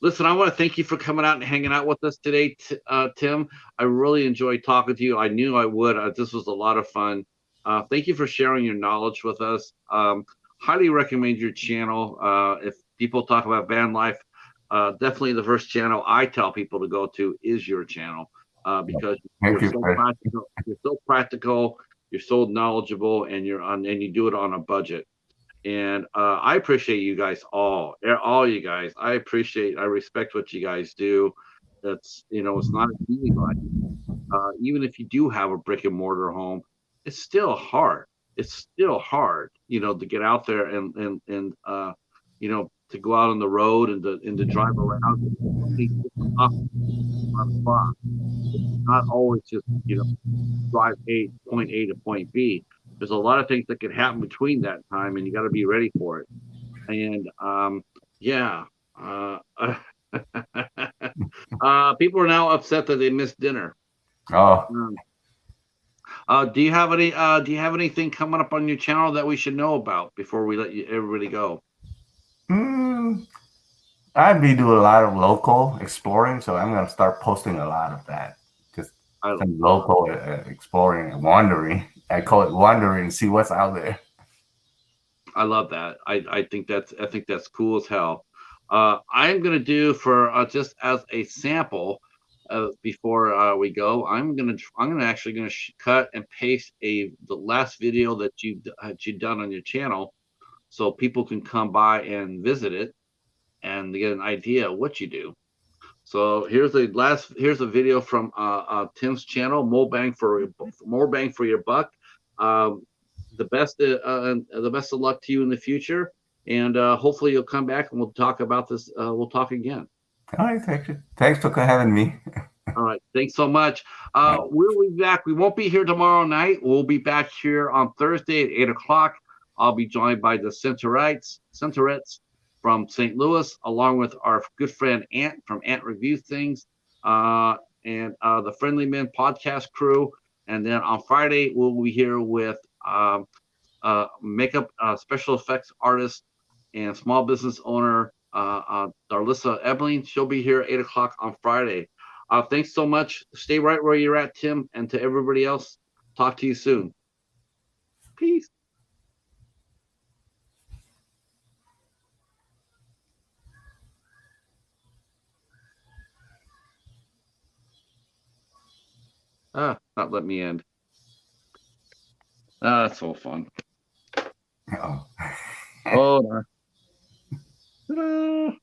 Listen, I want to thank you for coming out and hanging out with us today, Tim. I really enjoyed talking to you. I knew I would. This was a lot of fun. Thank you for sharing your knowledge with us. Highly recommend your channel. If people talk about van life, definitely the first channel I tell people to go to is your channel, because Thank you're you. so practical. You're so practical. You're so knowledgeable, and you do it on a budget. And I appreciate you guys all you guys. I respect what you guys do. It's not an easy life. Even if you do have a brick and mortar home, it's still hard. It's still hard, to get out there and to go out on the road and to drive around. There's so many different options on the clock. It's not always just drive point A to point B. There's a lot of things that can happen between that time, and you got to be ready for it. And yeah, people are now upset that they missed dinner. Oh, Do you have anything coming up on your channel that we should know about before we let everybody go? I be do a lot of local exploring, so I'm gonna start posting a lot of that. Just some local exploring and wandering. I call it wandering, see what's out there. I love that. I think that's cool as hell. I'm gonna do for just as a sample before we go. I'm actually gonna cut and paste the last video that you've done on your channel, so people can come by and visit it and get an idea of what you do. So here's a video from Tim's channel. More bang for your buck. Um, the best of luck to you in the future, and hopefully you'll come back and we'll talk about this. We'll talk again. All right, thank you. Thanks for having me. All right, thanks so much. We'll be back. We won't be here tomorrow night. We'll be back here on Thursday at 8 o'clock. I'll be joined by the Centaurettes from St. Louis, along with our good friend Ant from Ant Review Things, and the Friendly Men podcast crew. And then on Friday, we'll be here with makeup special effects artist and small business owner Darlissa Ebling. She'll be here at 8 o'clock on Friday. Thanks so much. Stay right where you're at, Tim, and to everybody else, talk to you soon. Peace. Not let me in. Ah, that's so fun. Oh. Oh, no. Ta-da!